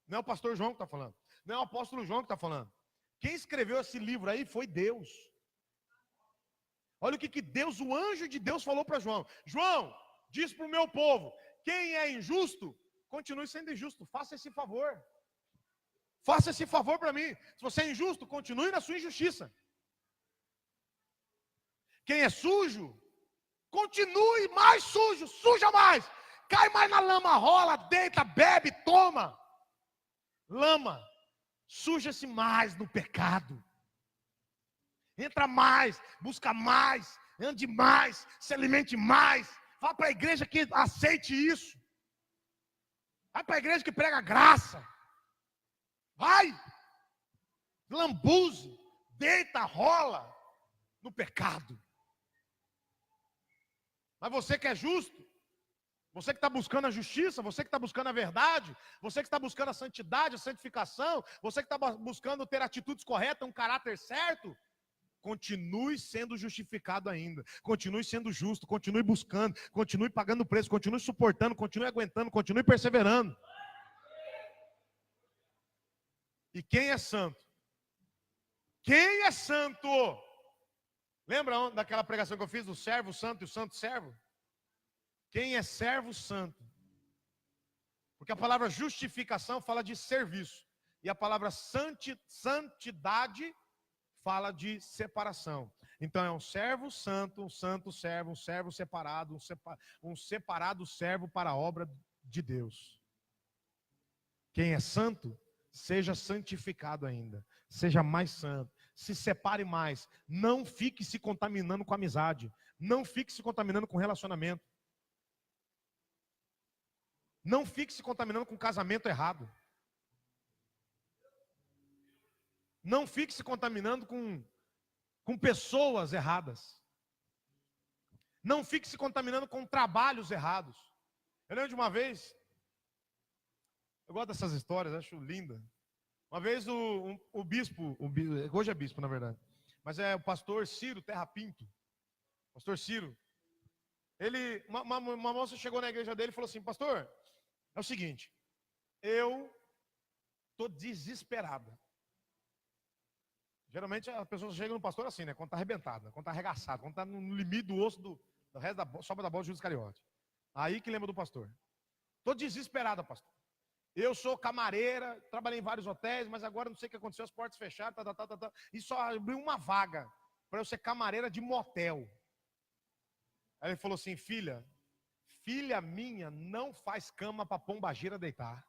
Não é o pastor João que está falando. Não é o apóstolo João que está falando. Quem escreveu esse livro aí foi Deus. Olha o que Deus, o anjo de Deus falou para João. João, diz para o meu povo, quem é injusto, continue sendo injusto. Faça esse favor. Faça esse favor para mim. Se você é injusto, continue na sua injustiça. Quem é sujo, continue mais sujo, suja mais. Cai mais na lama, rola, deita, bebe, toma. Lama, suja-se mais no pecado. Entra mais, busca mais, ande mais, se alimente mais. Vá para a igreja que aceite isso. Vai para a igreja que prega graça. Vai, lambuze, deita, rola no pecado. Mas você que é justo, você que está buscando a justiça, você que está buscando a verdade, você que está buscando a santidade, a santificação, você que está buscando ter atitudes corretas, um caráter certo, continue sendo justificado ainda, continue sendo justo, continue buscando, continue pagando o preço, continue suportando, continue aguentando, continue perseverando. E quem é santo? Quem é santo? Lembra daquela pregação que eu fiz do servo santo e o santo servo? Quem é servo santo? Porque a palavra justificação fala de serviço. E a palavra santidade fala de separação. Então é um servo santo, um santo servo, um servo separado, um separado servo para a obra de Deus. Quem é santo, seja santificado ainda. Seja mais santo. Se separe mais. Não fique se contaminando com amizade. Não fique se contaminando com relacionamento. Não fique se contaminando com casamento errado. Não fique se contaminando com pessoas erradas. Não fique se contaminando com trabalhos errados. Eu lembro de uma vez, eu gosto dessas histórias, acho linda. Uma vez o bispo, hoje é bispo na verdade, mas é o pastor Ciro Terra Pinto. Pastor Ciro. Uma moça chegou na igreja dele e falou assim: pastor, é o seguinte, eu estou desesperada. Geralmente as pessoas chegam no pastor assim, né? Quando está arrebentada, quando está arregaçado, quando está no limite do osso do resto da sobra da bola de Judas Iscariote. Aí que lembra do pastor. Estou desesperada, pastor. Eu sou camareira, trabalhei em vários hotéis, mas agora não sei o que aconteceu, as portas fecharam, e só abriu uma vaga para eu ser camareira de motel. Aí ele falou assim: filha minha não faz cama para pombagira deitar.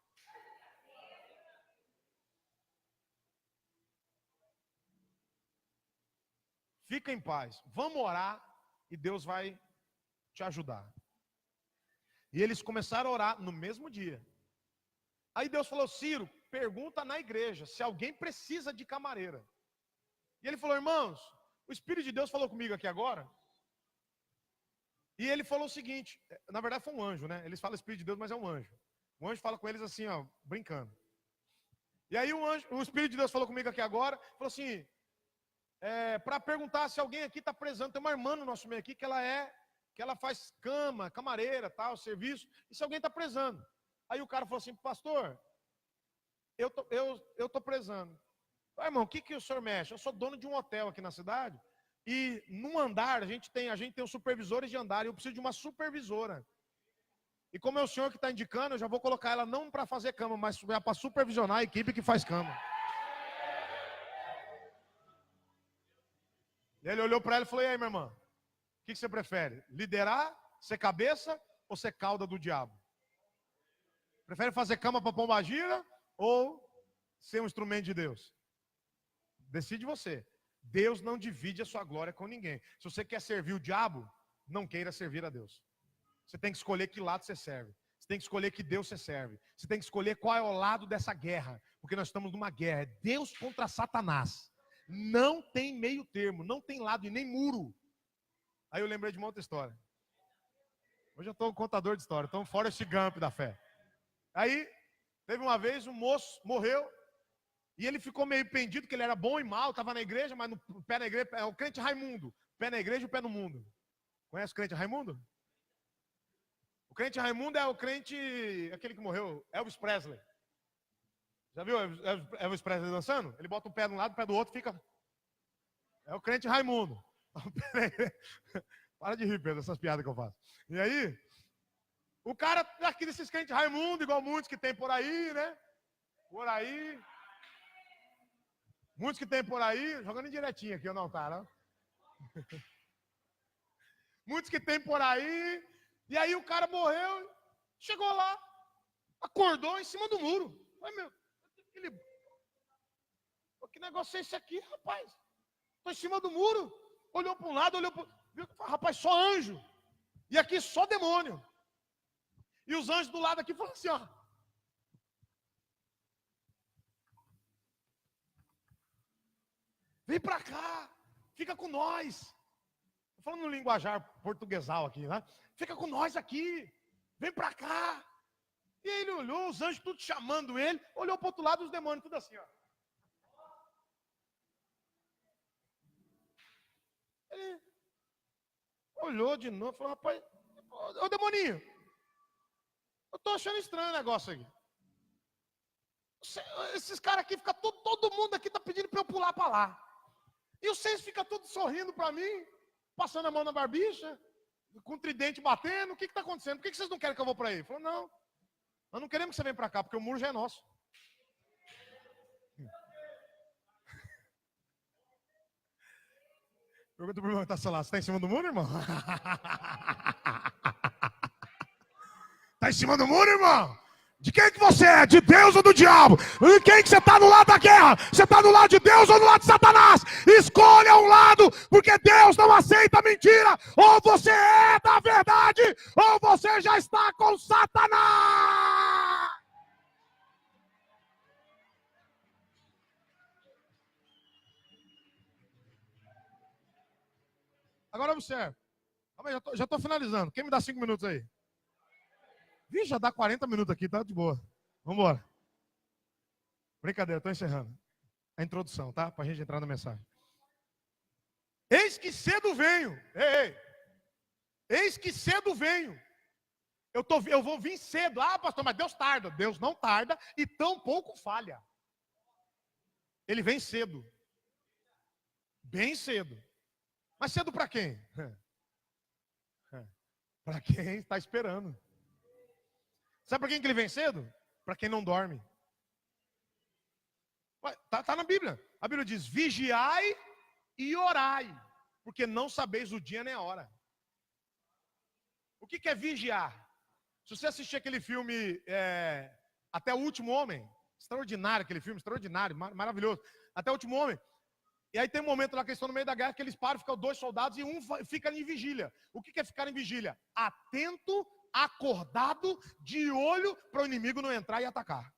Fica em paz, vamos orar e Deus vai te ajudar. E eles começaram a orar no mesmo dia. Aí Deus falou: Ciro, pergunta na igreja se alguém precisa de camareira. E ele falou: irmãos, o Espírito de Deus falou comigo aqui agora. E ele falou o seguinte, na verdade foi um anjo, né? Eles falam Espírito de Deus, mas é um anjo. O anjo fala com eles assim, ó, brincando. E aí o Espírito de Deus falou comigo aqui agora, falou assim, para perguntar se alguém aqui está precisando. Tem uma irmã no nosso meio aqui que ela faz cama, camareira, tal, serviço, e se alguém está precisando. Aí o cara falou assim: pastor, eu tô precisando. Irmão, o que o senhor mexe? Eu sou dono de um hotel aqui na cidade, E num andar, a gente tem os supervisores de andar, e eu preciso de uma supervisora. E como é o senhor que está indicando, eu já vou colocar ela não para fazer cama, mas para supervisionar a equipe que faz cama. E ele olhou para ela e falou: e aí, minha irmã, o que você prefere? Liderar, ser cabeça ou ser cauda do diabo? Prefere fazer cama para pombagira ou ser um instrumento de Deus? Decide você. Deus não divide a sua glória com ninguém. Se você quer servir o diabo, não queira servir a Deus. Você tem que escolher que lado você serve. Você tem que escolher que Deus você serve. Você tem que escolher qual é o lado dessa guerra. Porque nós estamos numa guerra. É Deus contra Satanás. Não tem meio termo, não tem lado e nem muro. Aí eu lembrei de uma outra história. Hoje eu estou um contador de história. Estou um Forrest Gump da fé. Aí, teve uma vez um moço, morreu. E ele ficou meio pendido, que ele era bom e mal. Estava na igreja, mas no pé na igreja. É o crente Raimundo. Pé na igreja e o pé no mundo. Conhece o crente Raimundo? O crente Raimundo é o crente, aquele que morreu, Elvis Presley. Já viu Elvis Presley dançando? Ele bota um pé de um lado, o pé do outro, fica... É o crente Raimundo. Para de rir, Pedro, essas piadas que eu faço. E aí, o cara aqui desses crentes Raimundo, igual muitos que tem por aí, né? Por aí. Muitos que tem por aí, jogando indiretinho aqui, eu não, tá, não? Muitos que tem por aí. E aí o cara morreu, chegou lá, acordou em cima do muro. Ai, meu, que negócio é esse aqui, rapaz? Estou em cima do muro. Olhou para um lado, olhou para o outro. Rapaz, só anjo. E aqui só demônio. E os anjos do lado aqui falam assim, ó. Vem para cá, fica com nós. Estou falando no linguajar portuguesal aqui, né? Fica com nós aqui, vem para cá. E ele olhou, os anjos tudo chamando ele, olhou para o outro lado, os demônios tudo assim, ó. Ele olhou de novo, falou: rapaz, ô demoninho, eu estou achando estranho o negócio aqui. Esses caras aqui, todo mundo aqui está pedindo para eu pular para lá. E vocês ficam todos sorrindo para mim, passando a mão na barbicha, com o tridente batendo. O que está acontecendo? Por que vocês não querem que eu vou para aí? Ele falou: não, nós não queremos que você venha para cá, porque o muro já é nosso. Pergunta para o irmão que está lá: você está em cima do muro, irmão? Está em cima do muro, irmão? De quem que você é? De Deus ou do diabo? De quem que você está no lado da guerra? Você está do lado de Deus ou do lado de Satanás? Escolha um lado, porque Deus não aceita mentira. Ou você é da verdade, ou você já está com Satanás. Agora observe. Já estou finalizando. Quem me dá 5 minutos aí? Vixe, já dá 40 minutos aqui, tá de boa. Vamos embora. Brincadeira, estou encerrando. A introdução, tá? Para a gente entrar na mensagem. Eis que cedo venho. Ei. Eis que cedo venho. Eu vou vir cedo. Ah, pastor, mas Deus tarda. Deus não tarda e tão pouco falha. Ele vem cedo. Bem cedo. Mas cedo para quem? Para quem está esperando. Sabe para quem que ele vem cedo? Para quem não dorme. Tá na Bíblia. A Bíblia diz: vigiai e orai, porque não sabeis o dia nem a hora. O que é vigiar? Se você assistir aquele filme Até o Último Homem, extraordinário aquele filme, extraordinário, maravilhoso. Até o Último Homem. E aí tem um momento lá que eles estão no meio da guerra, que eles param, ficam 2 soldados e um fica em vigília. O que é ficar em vigília? Atento, acordado, de olho, para o inimigo não entrar e atacar.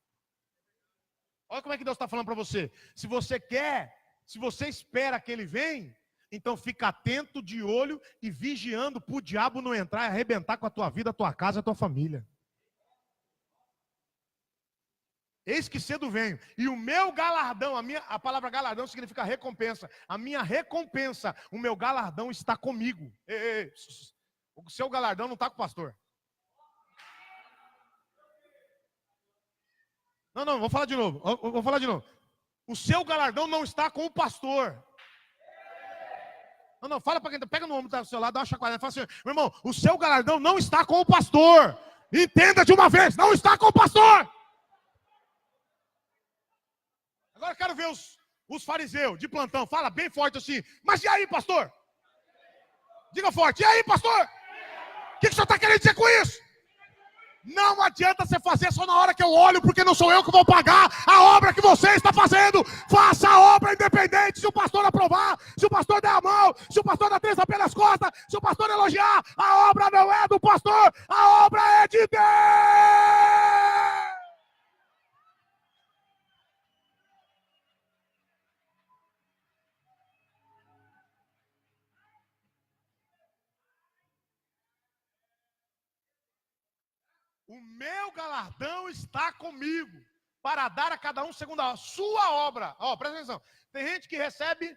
Olha como é que Deus está falando para você. Se você espera que ele venha, então fica atento, de olho e vigiando para o diabo não entrar e arrebentar com a tua vida, a tua casa, a tua família. Eis que cedo venho, e o meu galardão, a palavra galardão significa recompensa. A minha recompensa, o meu galardão está comigo. O seu galardão não está com o pastor. Não, vou falar de novo. O seu galardão não está com o pastor. Não, fala para quem pega no ombro do seu lado, dá uma chacoalhada, fala assim, meu irmão, o seu galardão não está com o pastor. Entenda de uma vez, não está com o pastor. Agora eu quero ver os fariseus de plantão, fala bem forte assim, mas e aí, pastor? Diga forte, e aí, pastor? O que o senhor está querendo dizer com isso? Não adianta você fazer só na hora que eu olho, porque não sou eu que vou pagar a obra que você está fazendo. Faça a obra independente se o pastor aprovar, se o pastor der a mão, se o pastor dar 3 tapinhas nas costas, se o pastor elogiar. A obra não é do pastor, a obra é de Deus. O meu galardão está comigo, para dar a cada um segundo a sua obra. Ó, presta atenção. Tem gente que recebe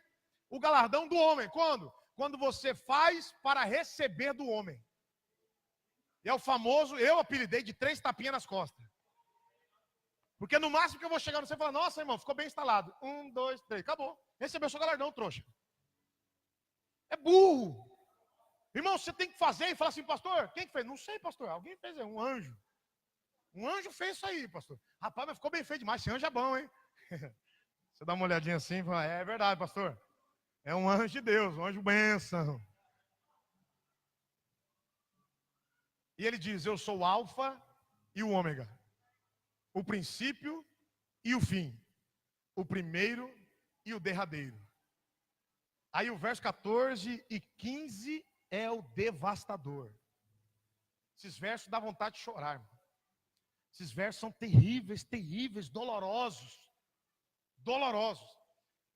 o galardão do homem. Quando? Quando você faz para receber do homem. E é o famoso, eu apelidei de 3 tapinhas nas costas. Porque no máximo que eu vou chegar no você e falar, nossa, irmão, ficou bem instalado. 1, 2, 3, acabou. Recebeu seu galardão, trouxa. É burro. Irmão, você tem que fazer e falar assim, pastor, quem que fez? Não sei, pastor. Alguém fez, é um anjo. Um anjo fez isso aí, pastor. Rapaz, mas ficou bem feito demais. Esse anjo é bom, hein? Você dá uma olhadinha assim e fala, é verdade, pastor. É um anjo de Deus, um anjo bênção. E ele diz, eu sou o alfa e o ômega. O princípio e o fim. O primeiro e o derradeiro. Aí o verso 14 e 15 é o devastador. Esses versos dá vontade de chorar, irmão. Esses versos são terríveis, terríveis, dolorosos. Dolorosos.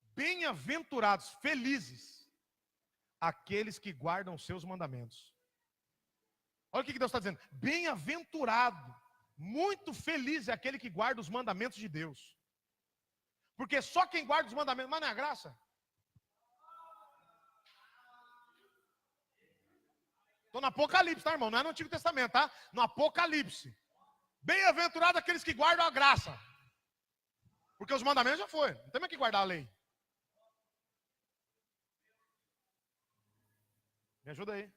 Bem-aventurados, felizes, aqueles que guardam os seus mandamentos. Olha o que Deus está dizendo. Bem-aventurado, muito feliz é aquele que guarda os mandamentos de Deus. Porque só quem guarda os mandamentos, mas não é graça? Estou no Apocalipse, tá, irmão? Não é no Antigo Testamento, tá? No Apocalipse. Bem-aventurado aqueles que guardam a graça. Porque os mandamentos já foi. Não tem mais que guardar a lei. Me ajuda aí.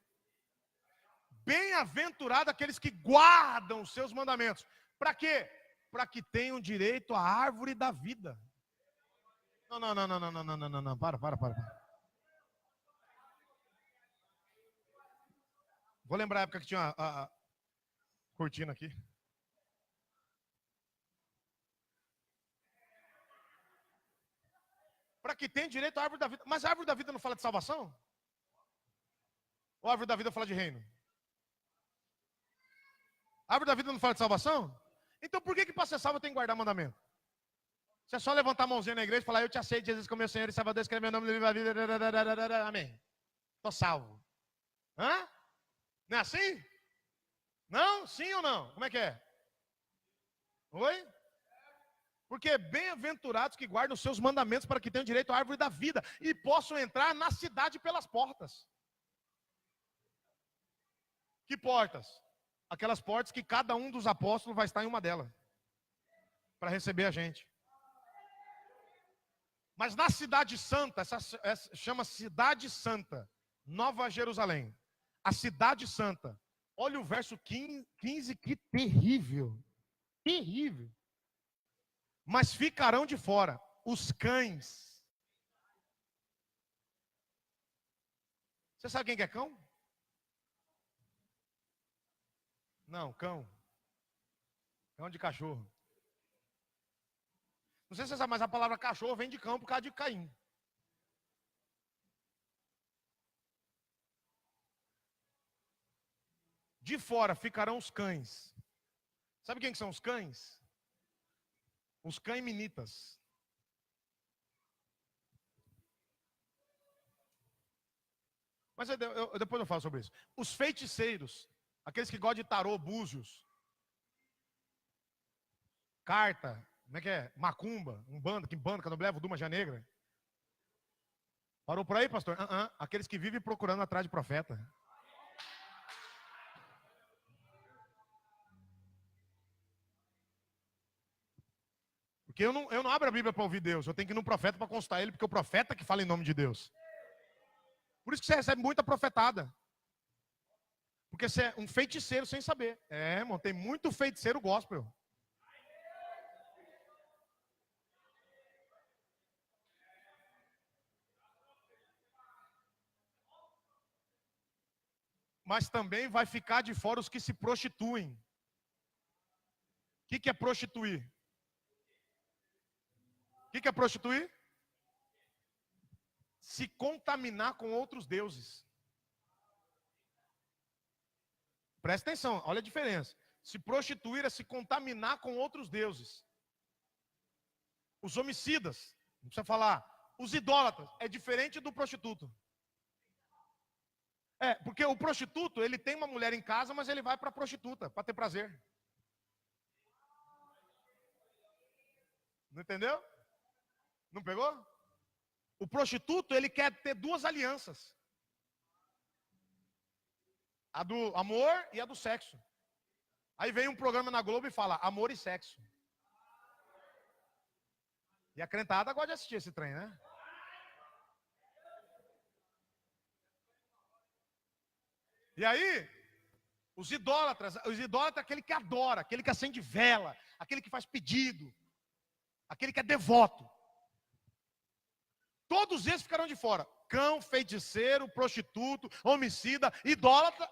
Bem-aventurado aqueles que guardam os seus mandamentos. Para quê? Para que tenham direito à árvore da vida. Não. Para. Vou lembrar a época que tinha a cortina aqui. Para que tenham direito à árvore da vida. Mas a árvore da vida não fala de salvação? Ou a árvore da vida fala de reino? A árvore da vida não fala de salvação? Então por que para ser salvo tem que guardar mandamento? Você é só levantar a mãozinha na igreja e falar, eu te aceito, Jesus, como meu Senhor e Salvador, escreve meu nome no livro da vida. Amém. Estou salvo. Hã? Não é assim? Não? Sim ou não? Como é que é? Oi? Porque bem-aventurados que guardam os seus mandamentos para que tenham direito à árvore da vida e possam entrar na cidade pelas portas. Que portas? Aquelas portas que cada um dos apóstolos vai estar em uma delas. Para receber a gente. Mas na cidade santa, essa chama Cidade Santa, Nova Jerusalém. A cidade santa. Olha o verso 15, que terrível. Terrível. Mas ficarão de fora os cães. Você sabe quem é cão? Não, cão. Cão de cachorro. Não sei se você sabe, mas a palavra cachorro vem de cão por causa de Caim. De fora ficarão os cães. Sabe quem que são os cães? Os caiminitas. Mas depois eu falo sobre isso. Os feiticeiros, aqueles que gostam de tarô, búzios, carta, como é que é? Macumba, umbanda, quimbanda, candomblé, voodoo, magia negra. Parou por aí, pastor? Aqueles que vivem procurando atrás de profeta. Porque eu não abro a Bíblia para ouvir Deus. Eu tenho que ir num profeta para consultar ele, porque é o profeta que fala em nome de Deus. Por isso que você recebe muita profetada. Porque você é um feiticeiro sem saber. É, irmão, tem muito feiticeiro gospel. Mas também vai ficar de fora os que se prostituem. O que é prostituir? O que é prostituir? Se contaminar com outros deuses. Presta atenção, olha a diferença. Se prostituir é se contaminar com outros deuses. Os homicidas, não precisa falar. Os idólatras, é diferente do prostituto. É, porque o prostituto, ele tem uma mulher em casa, mas ele vai para a prostituta, para ter prazer. Não entendeu? Não pegou? O prostituto, ele quer ter duas alianças. A do amor e a do sexo. Aí vem um programa na Globo e fala amor e sexo. E a crentada gosta de assistir esse trem, né? E aí, os idólatras é aquele que adora, aquele que acende vela, aquele que faz pedido, aquele que é devoto. Todos esses ficarão de fora. Cão, feiticeiro, prostituto, homicida, idólatra.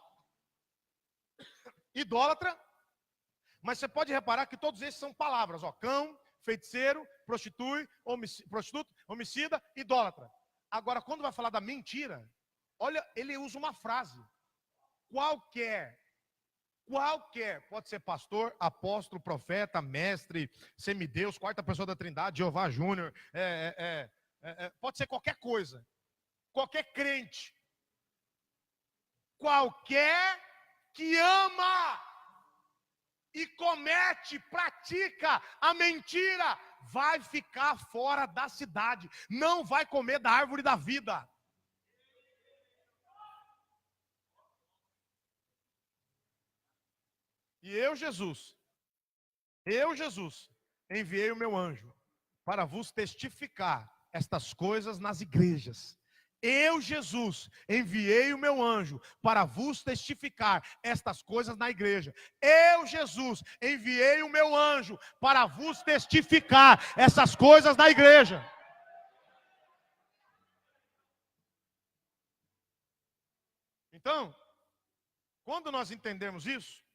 Mas você pode reparar que todos esses são palavras. Ó, cão, feiticeiro, prostituto, homicida, idólatra. Agora, quando vai falar da mentira, olha, ele usa uma frase. Qualquer, pode ser pastor, apóstolo, profeta, mestre, semideus, quarta pessoa da Trindade, Jeová Júnior, pode ser qualquer coisa, qualquer crente, qualquer que ama e comete, pratica a mentira, vai ficar fora da cidade, não vai comer da árvore da vida. E eu, Jesus, enviei o meu anjo para vos testificar estas coisas nas igrejas. Eu, Jesus, enviei o meu anjo para vos testificar estas coisas na igreja. Eu, Jesus, enviei o meu anjo para vos testificar essas coisas na igreja. Então, quando nós entendermos isso,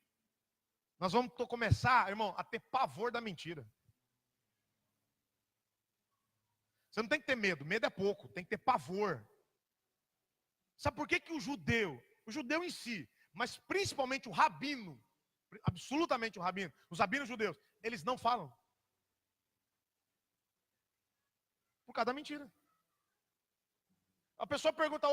nós vamos começar, irmão, a ter pavor da mentira. Você não tem que ter medo é pouco, tem que ter pavor. Sabe por que o judeu em si, mas principalmente o rabino, absolutamente o rabino, os rabinos judeus, eles não falam? Por causa da mentira. A pessoa pergunta,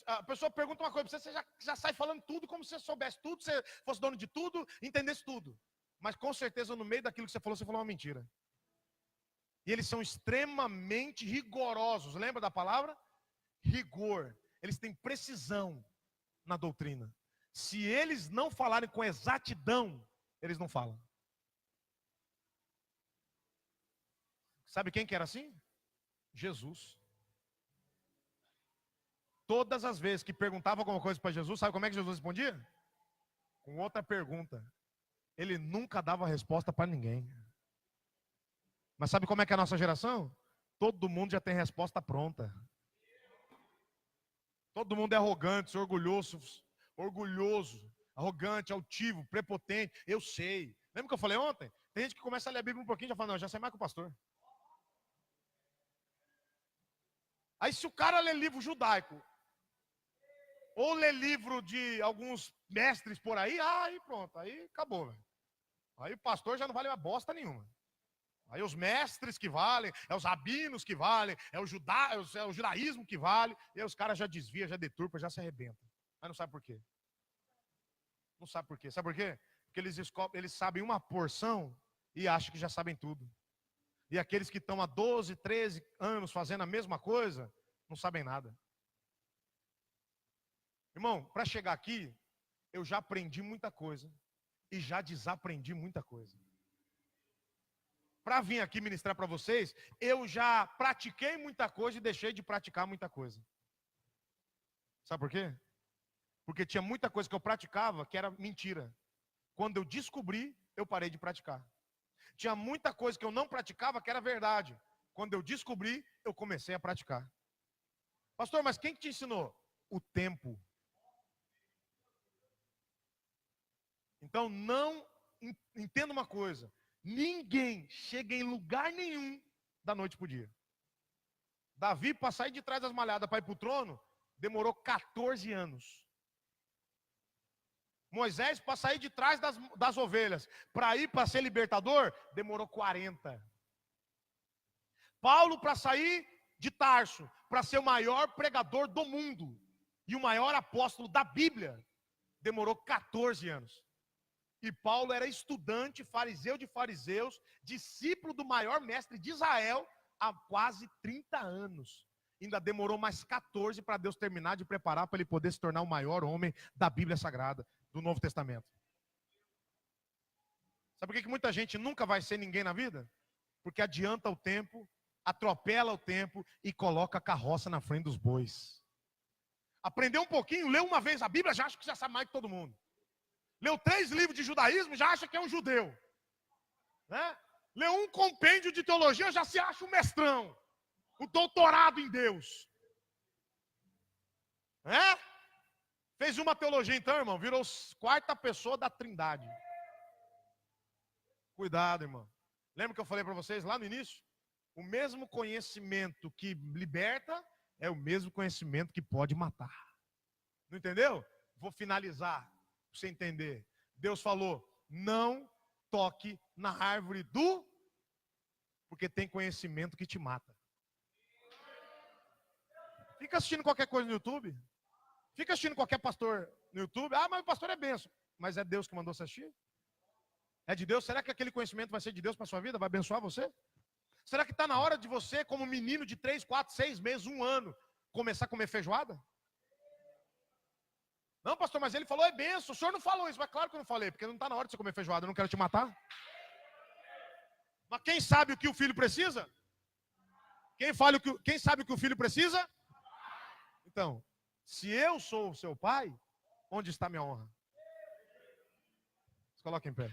a pessoa pergunta uma coisa, você já sai falando tudo como se você soubesse tudo, se você fosse dono de tudo, entendesse tudo. Mas com certeza no meio daquilo que você falou uma mentira. E eles são extremamente rigorosos. Lembra da palavra? Rigor. Eles têm precisão na doutrina. Se eles não falarem com exatidão, eles não falam. Sabe quem que era assim? Jesus. Todas as vezes que perguntava alguma coisa para Jesus, sabe como é que Jesus respondia? Com outra pergunta. Ele nunca dava resposta para ninguém. Mas sabe como é que é a nossa geração? Todo mundo já tem resposta pronta. Todo mundo é arrogante, orgulhoso, arrogante, altivo, prepotente. Eu sei. Lembra que eu falei ontem? Tem gente que começa a ler a Bíblia um pouquinho e já fala, não, já sei mais que o pastor. Aí se o cara lê livro judaico, ou lê livro de alguns mestres por aí pronto, aí acabou. Véio. Aí o pastor já não vale uma bosta nenhuma. Aí os mestres que valem, é os rabinos que valem, é o judaísmo que vale, e aí os caras já desviam, já deturpam, já se arrebentam. Mas não sabe por quê. Não sabe por quê. Sabe por quê? Porque eles sabem uma porção e acham que já sabem tudo. E aqueles que estão há 12, 13 anos fazendo a mesma coisa, não sabem nada. Irmão, para chegar aqui, eu já aprendi muita coisa e já desaprendi muita coisa. Para vir aqui ministrar para vocês, eu já pratiquei muita coisa e deixei de praticar muita coisa. Sabe por quê? Porque tinha muita coisa que eu praticava que era mentira. Quando eu descobri, eu parei de praticar. Tinha muita coisa que eu não praticava que era verdade. Quando eu descobri, eu comecei a praticar. Pastor, mas quem que te ensinou? O tempo. Então não entenda uma coisa. Ninguém chega em lugar nenhum da noite para o dia. Davi, para sair de trás das malhadas para ir para o trono, demorou 14 anos. Moisés, para sair de trás das ovelhas, para ir para ser libertador, demorou 40. Paulo, para sair de Tarso, para ser o maior pregador do mundo e o maior apóstolo da Bíblia, demorou 14 anos. E Paulo era estudante, fariseu de fariseus, discípulo do maior mestre de Israel há quase 30 anos. Ainda demorou mais 14 para Deus terminar de preparar para ele poder se tornar o maior homem da Bíblia Sagrada, do Novo Testamento. Sabe por que muita gente nunca vai ser ninguém na vida? Porque adianta o tempo, atropela o tempo e coloca a carroça na frente dos bois. Aprendeu um pouquinho, leu uma vez a Bíblia, já acha que já sabe mais que todo mundo. Leu 3 livros de judaísmo, já acha que é um judeu. Né? Leu um compêndio de teologia, já se acha um mestrão. O doutorado em Deus. Fez uma teologia então, irmão, virou 4ª pessoa da Trindade. Cuidado, irmão. Lembra que eu falei para vocês lá no início? O mesmo conhecimento que liberta é o mesmo conhecimento que pode matar. Não entendeu? Vou finalizar para você entender. Deus falou: não toque na árvore porque tem conhecimento que te mata. Fica assistindo qualquer coisa no YouTube. Fica assistindo qualquer pastor no YouTube. Ah, mas o pastor é benção. Mas é Deus que mandou você assistir? É de Deus? Será que aquele conhecimento vai ser de Deus para a sua vida? Vai abençoar você? Será que está na hora de você, como menino de 3, 4, 6 meses, 1 ano, começar a comer feijoada? Não, pastor, mas ele falou é benção. O senhor não falou isso. Mas claro que eu não falei, porque não está na hora de você comer feijoada. Eu não quero te matar. Mas quem sabe o que o filho precisa? Quem sabe o que o filho precisa? Então, se eu sou o seu pai, onde está minha honra? Se coloque em pé.